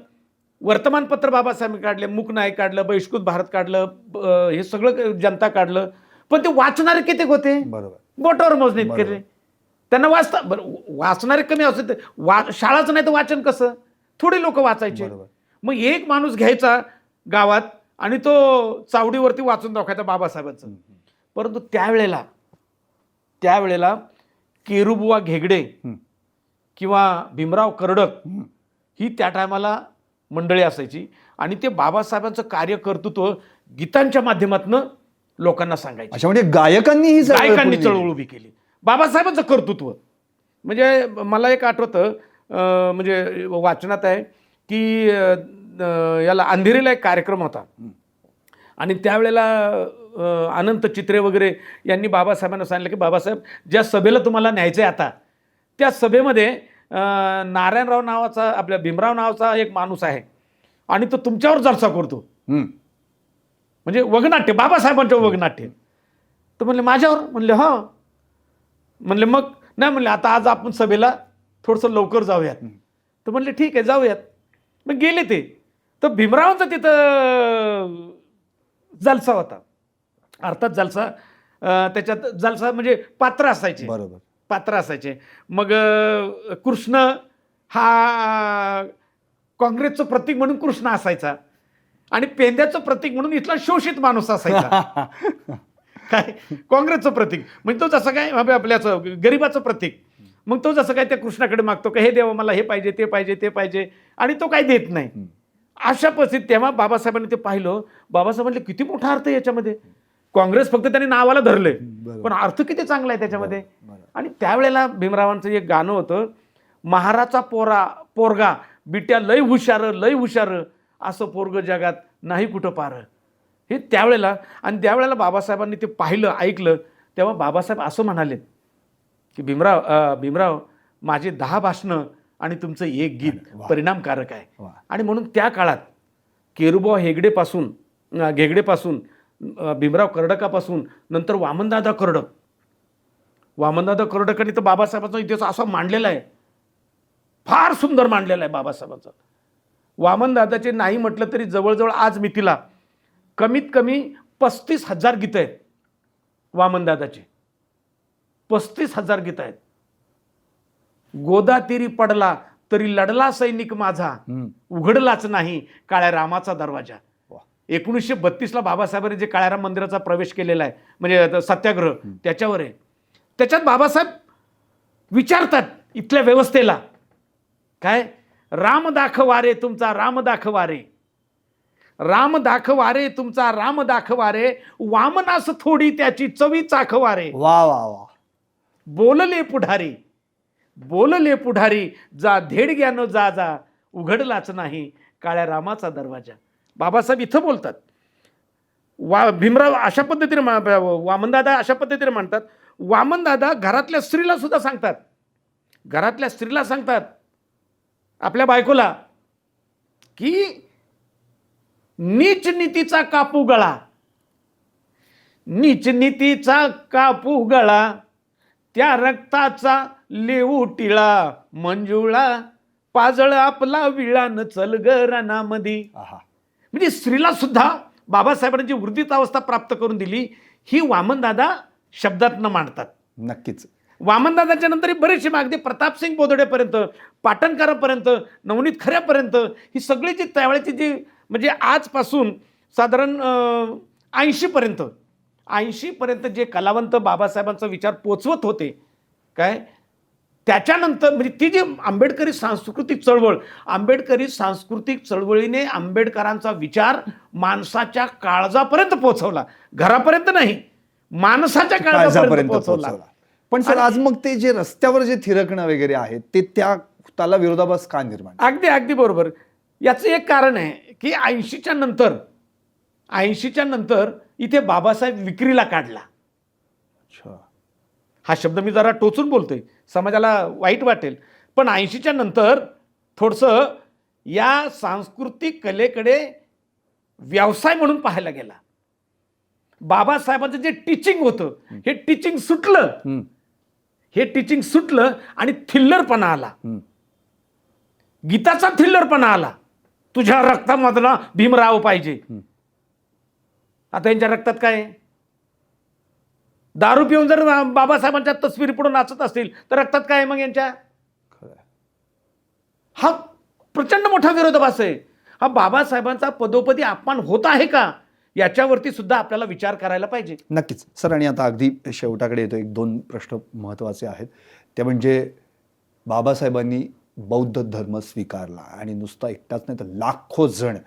वर्तमानपत्र बाबासाहेब काढले, मूक नायक काढलं, बहिष्कृत भारत काढलं, हे सगळं जनता काढलं, पण ते वाचणारे किती होते? बोटावर मोजणे केले. त्यांना वाचता, बरं वाचणारे कमी असते, शाळाच नाही तर वाचन कसं? थोडे लोक वाचायचे. मग एक माणूस घ्यायचा गावात आणि तो चावडीवरती वाचून दाखवायचा बाबासाहेबांचं. परंतु त्यावेळेला केरुबुवा घेगडे किंवा भीमराव कर्डक ही त्या टायमाला मंडळी असायची आणि ते बाबासाहेबांचं कार्य कर्तृत्व गीतांच्या माध्यमातून लोकांना सांगायचे. अच्छा, म्हणजे गायकांनी चळवळ उभी केली. बाबासाहेबांचं कर्तृत्व म्हणजे मला एक आठवतं, म्हणजे वाचनात आहे की याला अंधेरीला एक कार्यक्रम होता आणि त्यावेळेला अनंत चित्रे वगैरे यांनी बाबासाहेबांना सांगितलं की बाबासाहेब, ज्या सभेला तुम्हाला न्यायचं आहे आता, त्या सभेमध्ये नारायणराव नावाचा, आपल्या भीमराव नावाचा एक माणूस आहे आणि तो तुमच्यावर जलसा करतो, म्हणजे वगनाट्य, बाबासाहेबांच्या वगनाट्य. तर म्हणले माझ्यावर? म्हणले हा. म्हणले मग नाही, म्हणले आता आज आपण सभेला थोडंसं लवकर जाऊयात. तर म्हणले ठीक आहे जाऊयात. मग गेले ते. तर भीमरावांचा तिथं जलसा होता. अर्थात जलसा, त्याच्यात जलसा म्हणजे पात्र असायचे. बरोबर, पात्र असायचे. मग कृष्ण हा काँग्रेसचं प्रतीक म्हणून कृष्ण असायचा आणि पेंद्याचं प्रतीक म्हणून इथला शोषित माणूस असायचा. काय काँग्रेसचं प्रतीक म्हणजे तो जसं काय आपल्याचं गरिबाचं प्रतीक, मग तो जसं काय त्या कृष्णाकडे मागतो का हे देवा मला हे पाहिजे, ते पाहिजे, ते पाहिजे, आणि तो काही देत नाही. अशा परिस्थितीत तेव्हा बाबासाहेबांनी ते पाहिलं. बाबासाहेब म्हणले किती मोठा अर्थ आहे याच्यामध्ये. काँग्रेस फक्त त्यांनी नावाला धरले, पण अर्थ किती चांगला आहे त्याच्यामध्ये. आणि त्यावेळेला भीमरावांचं एक गाणं होतं, महाराचा पोरगा बिट्या लय हुशार, असं पोरग जगात नाही कुठं पार. हे त्यावेळेला. आणि त्यावेळेला बाबासाहेबांनी ते पाहिलं, ऐकलं, तेव्हा बाबासाहेब असं म्हणाले की भीमराव माझे 10 भाषणं आणि तुमचं एक गीत परिणामकारक आहे. आणि म्हणून त्या काळात केरुबुवा घेगडेपासून भीमराव कर्डकापासून नंतर वामनदादा कर्डकांनी तर बाबासाहेबांचा इतिहास असा मांडलेला आहे, फार सुंदर मांडलेला आहे बाबासाहेबांचा. वामनदादाचे नाही म्हटलं तरी जवळजवळ आज मितीला कमीत कमी 35,000 गीतं आहेत वामनदादाची. 35,000 गीतं आहेत. गोदातीरी पडला तरी लढला सैनिक माझा, उघडलाच नाही काळ्या रामाचा दरवाजा. 1932ला बाबासाहेबांनी जे काळ्या राम मंदिराचा प्रवेश केलेला आहे, म्हणजे सत्याग्रह, त्याच्यावर आहे. त्याच्यात बाबासाहेब विचारतात इथल्या व्यवस्थेला, काय राम दाखवारे तुमचा राम दाखवारे, राम दाखवारे तुमचा राम दाखवारे, वामनास थोडी त्याची चवी चाखवारे. वा वा वा. बोलले पुढारी जा धेडग्यानो जा, उघडलाच नाही काळ्या रामाचा दरवाजा. बाबासाहेब इथं बोलतात. भीमराव अशा पद्धतीने, वामनदादा अशा पद्धतीने म्हणतात. वामनदादा घरातल्या स्त्रीला सुद्धा सांगतात, आपल्या बायकोला, की नीच नीतीचा कापू गळा, त्या रक्ताचा लेऊ टिळा, मंजुळा पाजळ आपला विळान चल ग रणामधी. म्हणजे स्त्रीला सुद्धा बाबासाहेबांची वृद्धित अवस्था प्राप्त करून दिली, ही वामनदादा शब्दात न मांडतात. नक्कीच. वामनदादाच्या नंतर बरेचसे अगदी प्रतापसिंग बोधडेपर्यंत, पाटणकरांपर्यंत, नवनीत खऱ्यापर्यंत, ही सगळी जी त्यावेळेची जी, म्हणजे आजपासून साधारण 80पर्यंत जे कलावंत बाबासाहेबांचा विचार पोचवत होते, काय त्याच्यानंतर म्हणजे ती जी आंबेडकरी सांस्कृतिक चळवळीने आंबेडकरांचा विचार माणसाच्या काळजापर्यंत पोहोचवला. घरापर्यंत नाही, माणसाच्या काळजापर्यंत पोहोचवला. पण सर, आज मग ते जे रस्त्यावर जे थिरकणं वगैरे आहे ते त्याला विरोधाभास का निर्माण? अगदी बरोबर. याचं एक कारण आहे की 80च्या नंतर इथे बाबासाहेब विक्रीला काढला. हा शब्द मी जरा टोचून बोलतोय, समाजाला वाईट वाटेल, पण 80च्या नंतर थोडंसं या सांस्कृतिक कलेकडे व्यवसाय म्हणून पाहायला गेला. बाबासाहेबांचं जे टीचिंग होतं हे टीचिंग सुटलं, हे टीचिंग सुटलं आणि थिल्लरपणा आला. गीताचा थिल्लरपणा आला. तुझ्या रक्तामधला भीमराव पाहिजे. आता यांच्या रक्तात काय आहे? दारू पिऊन जर बाबासाहेबांच्या तस्वीरी पुढे नाचत असतील तर रक्तात काय आहे मग यांच्या? हा प्रचंड मोठा विरोधाभास आहे. हा बाबासाहेबांचा पदोपदी अपमान होत आहे का याच्यावरती सुद्धा आपल्याला विचार करायला पाहिजे. नक्कीच सर. आणि आता अगदी शेवटाकडे येतो, 1-2 प्रश्न महत्त्वाचे आहेत. ते म्हणजे बाबासाहेबांनी बौद्ध धर्म स्वीकारला आणि नुसता एकटाच नाही तर लाखो जण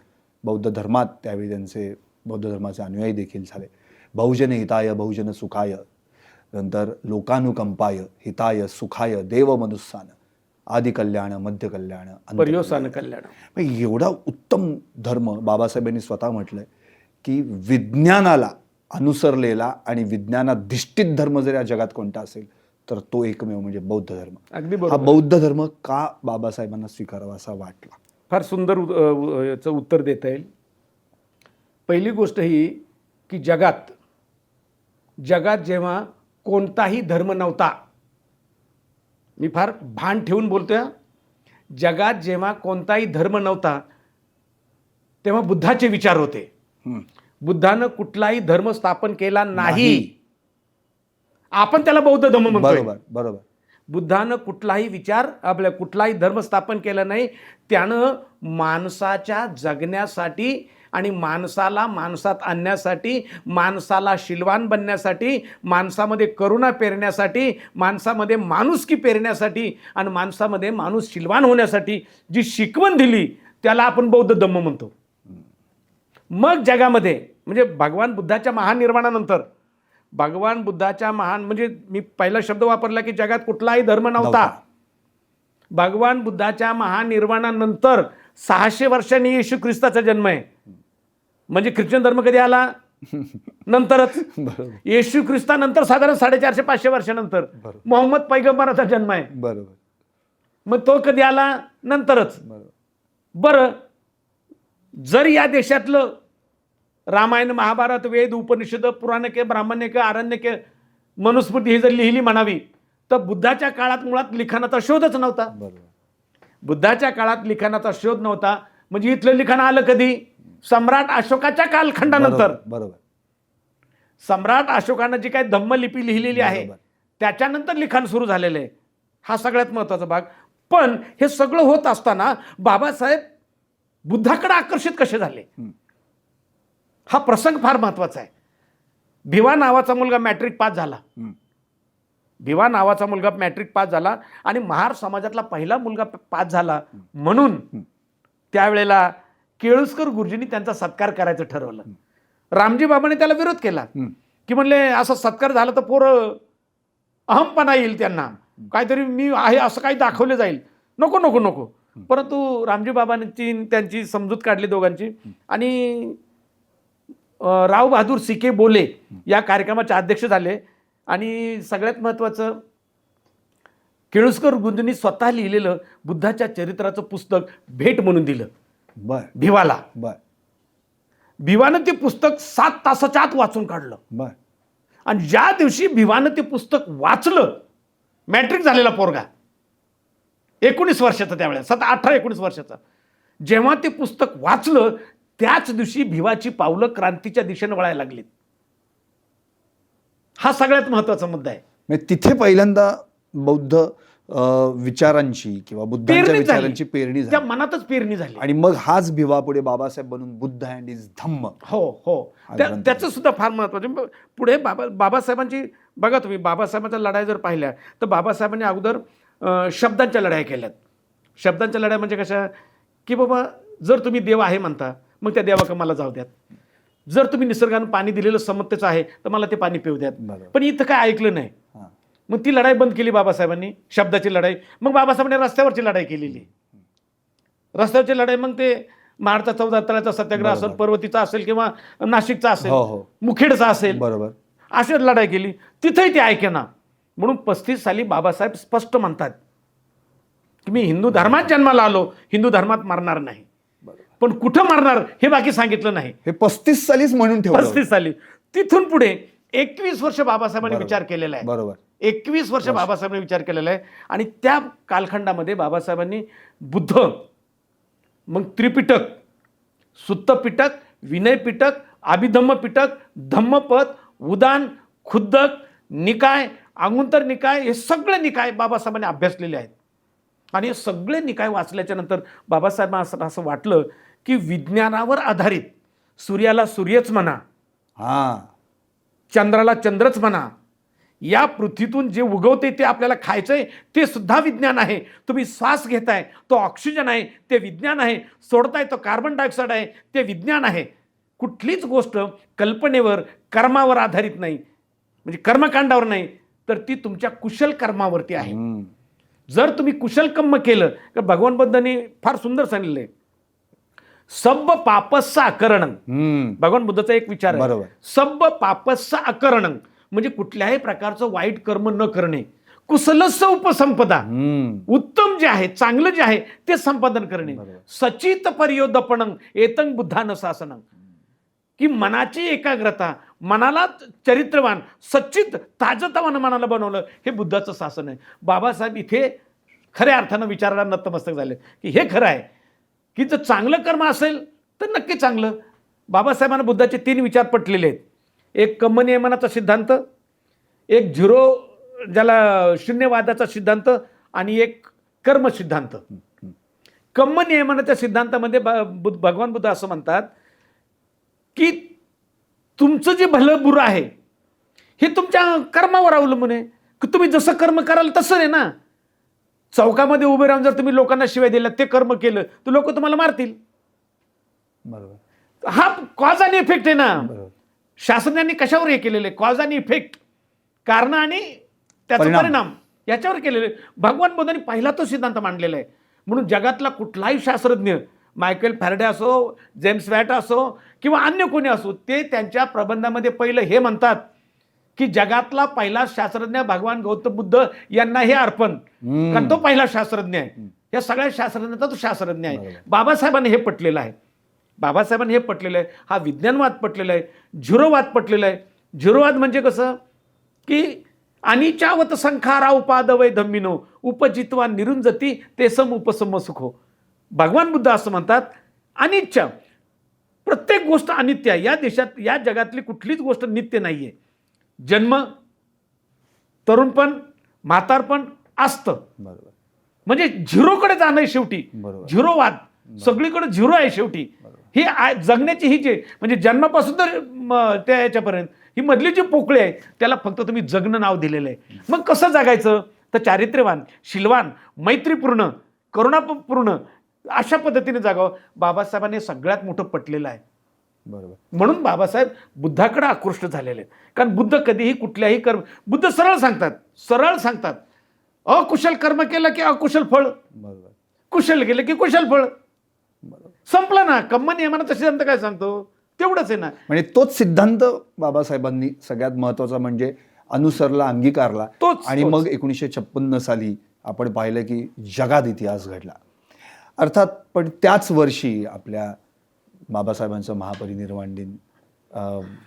बौद्ध धर्मात त्यावेळी त्यांचे बौद्ध धर्माचे अनुयायी देखील झाले. बहुजन हिताय बहुजन सुखाय, नंतर लोकानुकंपाय हिताय सुखाय देव मनुष्यान आदि कल्याण मध्य कल्याण पर्योसान कल्याण. एवढा उत्तम धर्म बाबासाहेबांनी स्वतः म्हटलंय की विज्ञानाला अनुसरलेला आणि विज्ञानाधिष्ठित धर्म जर या जगात कोणता असेल तर तो एकमेव म्हणजे बौद्ध धर्म. अगदी हा बरोबर. बौद्ध धर्म का बाबासाहेबांना स्वीकारावा असा वाटला? फार सुंदर याचं उत्तर देता येईल. पहिली गोष्ट ही की जगात जेव्हा कोणताही धर्म नव्हता, मी फार भान ठेवून बोलतोय, जगात जेव्हा कोणताही धर्म नव्हता तेव्हा बुद्धाचे विचार होते. बुद्धानं कुठलाही धर्म स्थापन केला नाही. आपण त्याला बौद्ध धर्म म्हणतोय. बरोबर बरोबर. बुद्धानं कुठलाही विचार आपल्या कुठलाही धर्म स्थापन केला नाही. त्यानं माणसाच्या जगण्यासाठी आणि माणसाला माणसात आणण्यासाठी, माणसाला शीलवान बनण्यासाठी, माणसामध्ये करुणा पेरण्यासाठी, माणसामध्ये माणुसकी पेरण्यासाठी आणि माणसामध्ये माणूस शीलवान होण्यासाठी जी शिकवण दिली त्याला आपण बौद्ध धम्म म्हणतो. मग जगामध्ये म्हणजे भगवान बुद्धाच्या महानिर्वाणानंतर, भगवान बुद्धाच्या म्हणजे मी पहिला शब्द वापरला की जगात कुठलाही धर्म नव्हता. भगवान बुद्धाच्या महानिर्वाणानंतर 600 वर्षांनी येशू ख्रिस्ताचा जन्म आहे. म्हणजे ख्रिश्चन धर्म कधी आला? नंतरच. येशू ख्रिस्तानंतर साधारण 450-500 वर्षानंतर मोहम्मद पैगंबराचा जन्म आहे. बरोबर. मग तो कधी आला? नंतरच. बरं, जर या देशातलं रामायण महाभारत वेद उपनिषद पुराणके ब्राह्मण्यके आरण्यके मनुस्मृती ही जर लिहिली म्हणावी तर बुद्धाच्या काळात मुळात लिखाणाचा शोधच नव्हता. बुद्धाच्या काळात लिखाणाचा शोध नव्हता. म्हणजे इथलं लिखाण आलं कधी? सम्राट अशोकाच्या कालखंडानंतर. बरोबर. सम्राट अशोकानं जी काही धम्मलिपी लिहिलेली आहे त्याच्यानंतर लिखाण सुरू झालेलं आहे. हा सगळ्यात महत्वाचा भाग. पण हे सगळं होत असताना बाबासाहेब बुद्धाकडे आकर्षित कसे झाले हा प्रसंग फार महत्वाचा आहे. भिवा नावाचा मुलगा मॅट्रिक पास झाला. भिवा नावाचा मुलगा मॅट्रिक पास झाला आणि महार समाजातला पहिला मुलगा पास झाला म्हणून त्यावेळेला केळुस्कर गुरुजींनी त्यांचा सत्कार करायचं ठरवलं. रामजी बाबांनी त्याला विरोध केला की म्हणले असं सत्कार झाला तर पोरं अहमपणा येईल, त्यांना काहीतरी मी आहे असं काही दाखवलं जाईल, नको नको नको. परंतु रामजी बाबांची त्यांची समजूत काढली दोघांची आणि राव बहादूर सिके बोले या कार्यक्रमाचे अध्यक्ष झाले. आणि सगळ्यात महत्त्वाचं केळुस्कर गुरुजींनी स्वतः लिहिलेलं बुद्धाच्या चरित्राचं पुस्तक भेट म्हणून दिलं भिवाला. भिवानं ते पुस्तक 7 तासाच्या आत वाचून काढलं. आणि ज्या दिवशी भिवानं ते पुस्तक वाचलं, मॅट्रिक झालेला पोरगा 19 वर्षाचा, त्यावेळेला 18-19 वर्षाचा, जेव्हा ते पुस्तक वाचलं त्याच दिवशी भिवाची पावलं क्रांतीच्या दिशेने वळायला लागलीत. हा सगळ्यात महत्वाचा मुद्दा आहे. तिथे पहिल्यांदा बौद्ध विचारांची किंवा बुद्धांच्या विचारांची पेरणी त्या झाली, मनातच पेरणी झाली. आणि मग हाच भिवा पुढे बाबासाहेब बनून बुद्ध अँड इज धम्म. हो हो, त्याचं सुद्धा फार महत्वाचं. पुढे बाबासाहेबांची बघा तुम्ही, बाबासाहेबांच्या लढाई जर पाहिल्या तर बाबासाहेबांनी अगोदर शब्दांच्या लढाया केल्यात. शब्दांच्या लढाई म्हणजे कशा की बाबा जर तुम्ही देव आहे म्हणता मग त्या देवाकडे मला जाऊ द्यात. जर तुम्ही निसर्गानं पाणी दिलेलं समतेचं आहे तर मला ते पाणी पिऊ द्यात. पण इथं काय ऐकलं नाही. मग ती लढाई बंद केली बाबासाहेबांनी, शब्दाची लढाई. मग बाबासाहेबांनी रस्त्यावरची लढाई केलेली. रस्त्यावरची लढाई मग ते महाडचा 14 तळ्याचा सत्याग्रह असेल, पर्वतीचा असेल किंवा नाशिकचा असेल, मुखेडचा असेल, बरोबर, अशी लढाई केली. तिथेही ते ऐकेना. म्हणून 35 साली बाबासाहेब स्पष्ट म्हणतात की मी हिंदू धर्मात जन्माला आलो, हिंदू धर्मात मरणार नाही. पण कुठं मरणार हे बाकी सांगितलं नाही. हे 35 सालीच म्हणून ठेवलं. 35 साली. तिथून पुढे 21 वर्ष बाबासाहेबांनी विचार केलेला आहे. बरोबर. 21 वर्ष बाबासाहेबांनी विचार केलेला आहे. आणि त्या कालखंडामध्ये बाबासाहेबांनी बुद्ध, मग त्रिपिटक, सुत्तपिटक, विनय पिटक, अभिधम्म पिटक, धम्मपद, उदान, खुद्दक, निकाय, अंगुत्तर निकाय, हे सगळे निकाय बाबासाहेबांनी अभ्यासलेले आहेत. आणि हे सगळे निकाय वाचल्याच्या नंतर बाबासाहेबांना असं वाटलं की विज्ञानावर आधारित, सूर्याला सूर्यच म्हणा, चंद्राला चंद्रच म्हणा, या पृथ्वीतून जे उगवते ते आपल्याला खायचंय ते सुद्धा विज्ञान आहे. तुम्ही श्वास घेताय तो ऑक्सिजन आहे, ते विज्ञान आहे. सोडताय तो कार्बन डायऑक्साईड आहे, ते विज्ञान आहे. कुठलीच गोष्ट कल्पनेवर, कर्मावर आधारित नाही, म्हणजे कर्मकांडावर नाही, तर ती तुमच्या कुशल कर्मावरती आहे. जर तुम्ही कुशल कर्म केलं तर भगवान बुद्धांनी फार सुंदर सांगितलं आहे, सब्ब पापस्स अकरणं. भगवान बुद्धाचा एक विचार आहे, सब्ब पापस्स अकरणं, म्हणजे कुठल्याही प्रकारचं वाईट कर्म न करणे. कुशलस्स उपसंपदा, उत्तम जे आहे, चांगलं जे आहे ते संपादन करणे. सचित पर्योदपणं एतं बुद्धानं शासनं, की मनाची एकाग्रता, मनाला चरित्रवान, सच्चित ताजतवान मनाला बनवलं, हे बुद्धाचं शासन आहे. बाबासाहेब इथे खऱ्या अर्थानं विचाराला नतमस्तक झाले की हे खरं आहे की जर चांगलं कर्म असेल तर नक्की चांगलं. बाबासाहेबांना बुद्धाचे 3 विचार पटलेले आहेत. एक कर्मनियमनाचा सिद्धांत, एक झिरो ज्याला शून्यवादाचा सिद्धांत, आणि एक कर्म सिद्धांत. कर्मनियमनाच्या सिद्धांतामध्ये भगवान बुद्ध असं म्हणतात की तुमचं जे भलं बुरं आहे हे तुमच्या कर्मावर अवलंबून आहे, की तुम्ही जसं कर्म कराल तसं आहे ना. चौकामध्ये उभे राहून जर तुम्ही लोकांना शिवाय दिल्या, ते कर्म केलं तर लोक तुम्हाला मारतील. बरोबर. हा कॉज आणि इफेक्ट आहे ना. शास्त्रज्ञांनी कशावर हे केलेले, कॉज आणि इफेक्ट, कारण आणि त्याचा परिणाम याच्यावर केलेले. भगवान बुद्धांनी पहिला तो सिद्धांत मांडलेला आहे. म्हणून जगातला कुठलाही शास्त्रज्ञ, मायकेल फॅरेडे असो, जेम्स वॅट असो किंवा अन्य कोणी असो, ते त्यांच्या प्रबंधामध्ये पहिलं हे म्हणतात की जगातला पहिला शास्त्रज्ञ भगवान गौतम बुद्ध यांना हे अर्पण, कारण तो पहिला शास्त्रज्ञ आहे. या सगळ्या शास्त्रज्ञाचा तो शास्त्रज्ञ आहे. बाबासाहेबांनी हे पटलेलं आहे. बाबासाहेबांनी हे पटलेलं आहे. हा विज्ञानवाद पटलेला आहे, झिरोवाद पटलेला आहे. झिरोवाद म्हणजे कसं की अनिचावत संखारा उपादवय धम्मिनो उपजित्वा निरुंजती ते सम उपसम सुखो. भगवान बुद्ध असं म्हणतात, अनिच्छा, प्रत्येक गोष्ट अनित्य आहे. या देशात, या जगातली कुठलीच गोष्ट नित्य नाहीये. जन्म, तरुणपण, म्हातारपण असतं. बरोबर. म्हणजे झिरोकडे जाणं आहे शेवटी. झिरोवाद, सगळीकडे झिरो आहे शेवटी. ही जगण्याची ही जे म्हणजे जन्मापासून तर त्या याच्यापर्यंत ही मधली जी पोकळी आहे त्याला फक्त तुम्ही जगणं नाव दिलेलं आहे. मग कसं जगायचं तर चारित्र्यवान, शीलवान, मैत्रीपूर्ण, करुणापूर्ण अशा पद्धतीने जगावं. बाबासाहेबांनी सगळ्यात मोठं पटलेलं आहे. बरोबर. म्हणून बाबासाहेब बुद्धाकडे आकृष्ट झालेले आहेत. कारण बुद्ध कधीही कुठल्याही कर्म, बुद्ध सरळ सांगतात, अकुशल कर्म केलं की अकुशल फळ, बरोबर, कुशल केलं की कुशल फळ. संपलं ना. कर्मनियमनाचा सिद्धांत काय सांगतो तेवढंच आहे ना. म्हणजे तोच सिद्धांत बाबासाहेबांनी सगळ्यात महत्वाचा म्हणजे अनुसरला, अंगीकारला. आणि मग 1956 साली आपण पाहिलं की जगात इतिहास घडला. अर्थात पण त्याच वर्षी आपल्या बाबासाहेबांचं महापरिनिर्वाण दिन,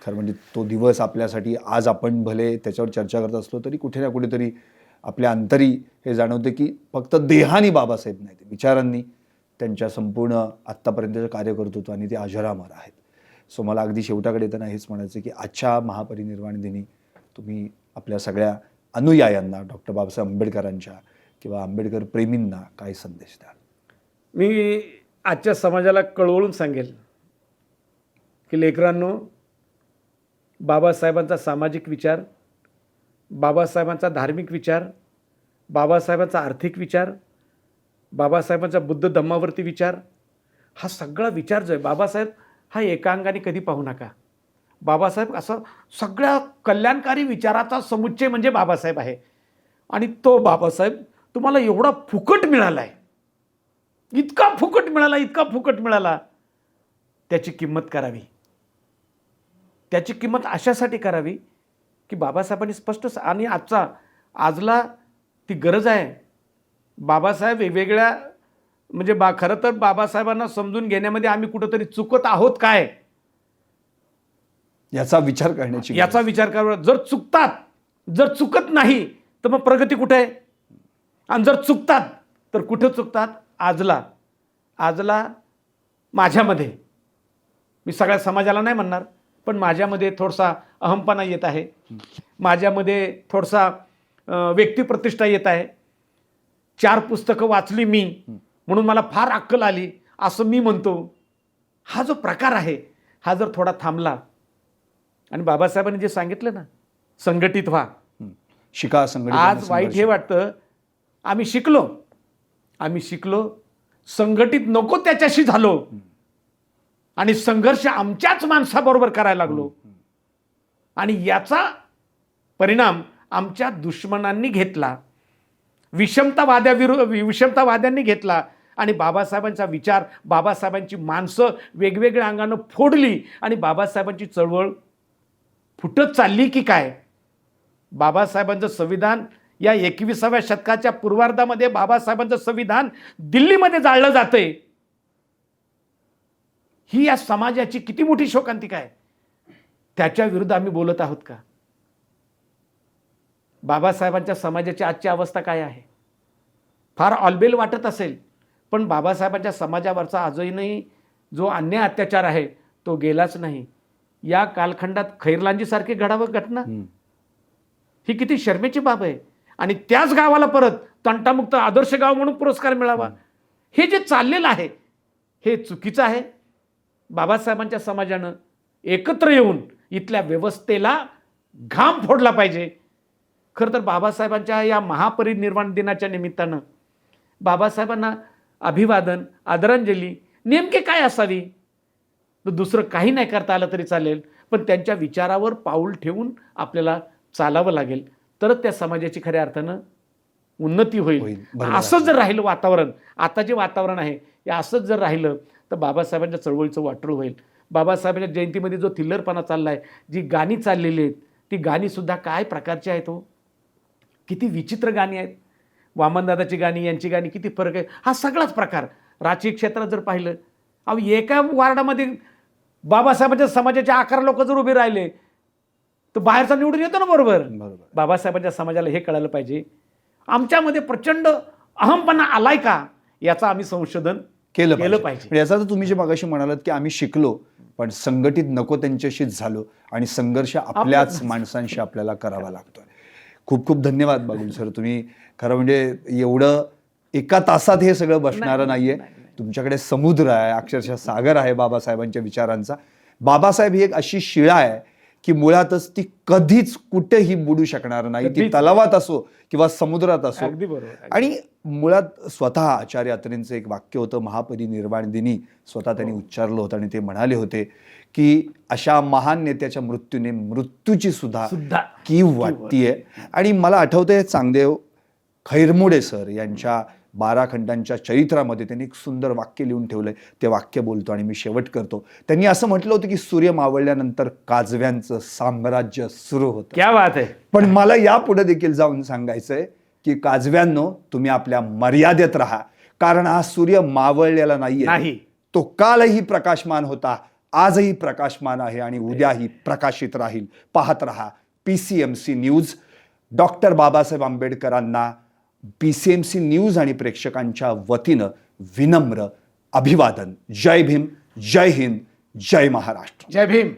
खरं म्हणजे तो दिवस आपल्यासाठी आज आपण भले त्याच्यावर चर्चा करत असलो तरी कुठे ना कुठेतरी आपल्या अंतरी हे जाणवते की फक्त देहानी बाबासाहेब नाही, ते विचारांनी त्यांच्या संपूर्ण आत्तापर्यंतचं कार्यकर्तृत्वाने ते अजरामर आहेत. सो मला अगदी शेवटाकडे येताना हेच म्हणायचं की आजच्या महापरिनिर्वाण दिनी तुम्ही आपल्या सगळ्या अनुयायांना डॉक्टर बाबासाहेब आंबेडकरांच्या किंवा आंबेडकर प्रेमींना काय संदेश द्याल? मी आजच्या समाजाला कळवळून सांगेल की लेकरांनो, बाबासाहेबांचा सामाजिक विचार, बाबासाहेबांचा धार्मिक विचार, बाबासाहेबांचा आर्थिक विचार, बाबासाहेबांचा बुद्ध धम्मावरती विचार, हा सगळा विचार जो आहे बाबासाहेब हा एका अंगाने कधी पाहू नका. बाबासाहेब असं सगळ्या कल्याणकारी विचाराचा समुच्चय म्हणजे बाबासाहेब आहे. आणि तो बाबासाहेब तुम्हाला एवढा फुकट मिळाला आहे, इतका फुकट मिळाला, त्याची किंमत करावी. त्याची किंमत अशासाठी करावी की बाबासाहेबांनी स्पष्ट, आणि आजचा आजला ती गरज आहे. बाबासाहेब वेगवेगळ्या म्हणजे खरं तर बाबासाहेबांना समजून घेण्यामध्ये आम्ही कुठंतरी चुकत आहोत काय याचा विचार करण्याची याचा विचार करावा. जर चुकतात, जर चुकत नाही तर मग प्रगती कुठे आहे? आणि जर चुकतात तर कुठं चुकतात? आजला माझ्यामध्ये, मी सगळ्या समाजाला नाही म्हणणार, पण माझ्यामध्ये थोडासा अहमपणा येत आहे, माझ्यामध्ये थोडासा व्यक्तिप्रतिष्ठा येत आहे. 4 पुस्तकं वाचली मी म्हणून मला फार अक्कल आली असं मी म्हणतो. हा जो प्रकार आहे हा जर थोडा थांबला आणि बाबासाहेबांनी जे सांगितलं ना, संघटित व्हा, शिका, संघटित आज वाईट हे वाटतं आम्ही शिकलो, संघटित नको त्याच्याशी झालो आणि संघर्ष आमच्याच माणसाबरोबर करायला लागलो आणि याचा परिणाम आमच्या दुश्मनांनी घेतला, विषमतावाद्यांनी घेतला आणि बाबासाहेबांचा विचार, बाबासाहेबांची माणसं वेगवेगळ्या अंगानं फोडली आणि बाबासाहेबांची चळवळ फुटत चालली की काय? बाबासाहेबांचं संविधान या 21व्या शतकाच्या पूर्वार्धामध्ये बाबासाहेबांचं संविधान दिल्लीमध्ये जाळलं जातंय. ही या समाजाची किती मोठी शोकांतिका आहे. त्याच्या विरुद्ध आम्ही बोलत आहोत का? बाबासाहेबांच्या समाजाची आजची अवस्था काय आहे? फार ऑलबेल वाटत असेल, पण बाबासाहेबांच्या समाजावरचा आजही जो अन्याय अत्याचार आहे तो गेलाच नाही. या कालखंडात खैरलांजीसारखी घडावं घटना ही किती शर्मेची बाब आहे. आणि त्याच गावाला परत तंटामुक्त आदर्श गाव म्हणून पुरस्कार मिळावा, हे जे चाललेलं आहे हे चुकीचं आहे. बाबासाहेबांच्या समाजानं एकत्र येऊन इथल्या व्यवस्थेला घाम फोडला पाहिजे. खरं तर बाबासाहेबांच्या या महापरिनिर्वाण दिनाच्या निमित्तानं बाबासाहेबांना अभिवादन, आदरांजली नेमके काय असावी? दुसरं काही नाही करता आलं तरी चालेल, पण त्यांच्या विचारावर पाऊल ठेवून आपल्याला चालावं लागेल, तरच त्या समाजाची खऱ्या अर्थानं उन्नती होईल. असंच जर राहिलं वातावरण, आता जे वातावरण आहे हे असंच जर राहिलं तर बाबासाहेबांच्या चळवळीचं वाटोळ होईल. बाबासाहेबांच्या जयंतीमध्ये जो थिल्लरपणा चालला आहे, जी गाणी चाललेली आहेत, ती गाणीसुद्धा काय प्रकारची आहेत हो, किती विचित्र गाणी आहेत. वामनदादाची गाणी, यांची गाणी, किती फरक आहे. हा सगळाच प्रकार राजकीय क्षेत्रात जर पाहिलं, अहो एका वार्डामध्ये बाबासाहेबांच्या समाजाचे 11 लोक जर उभे राहिले तर बाहेरचा निवडून येतो ना. बरोबर. बाबासाहेबांच्या समाजाला हे कळायला पाहिजे, आमच्यामध्ये प्रचंड अहमपणा आलाय का, याचा आम्ही संशोधन केलं पाहिजे. याचा तर तुम्ही जे मगाशी म्हणालात की आम्ही शिकलो पण संघटित नको त्यांच्याशीच झालो आणि संघर्ष आपल्याच माणसांशी आपल्याला करावा लागतोय. खूप खूप धन्यवाद बागुल सर. तुम्ही खरं म्हणजे एवढं एका तासात हे सगळं बसणारं नाहीये. तुमच्याकडे समुद्र आहे, अक्षरशः सागर आहे बाबासाहेबांच्या विचारांचा. बाबासाहेब ही एक अशी शिळा आहे की मुळातच ती कधीच कुठेही बुडू शकणार नाही, ती तलावात असो किंवा समुद्रात असो. आणि मुळात स्वतः आचार्य अत्रेंचं एक वाक्य होतं महापरिनिर्वाण दिनी, स्वतः त्यांनी उच्चारलं होतं आणि ते म्हणाले होते की अशा महान नेत्याच्या मृत्यूने मृत्यूची सुद्धा कीव वाटतीये. आणि मला आठवतंय चांगदेव खैरमोडे सर यांच्या 12 खंडांच्या चरित्रामध्ये त्यांनी एक सुंदर वाक्य लिहून ठेवलंय. ते वाक्य बोलतो आणि मी शेवट करतो. त्यांनी असं म्हटलं होतं की सूर्य मावळल्यानंतर काजव्यांचं साम्राज्य सुरू होतं. क्या बात आहे. पण मला यापुढे देखील जाऊन सांगायचंय की काजव्यांनो, तुम्ही आपल्या मर्यादेत राहा, कारण हा सूर्य मावळलेला नाहीये. तो कालही प्रकाशमान होता, आजही प्रकाशमान आहे आणि उद्याही प्रकाशित राहील. पाहत रहा PCMC न्यूज. डॉक्टर बाबासाहेब आंबेडकरांना PCMC न्यूज आणि प्रेक्षकांच्या वतीनं विनम्र अभिवादन. जय भीम, जय हिंद, जय महाराष्ट्र. जय भीम.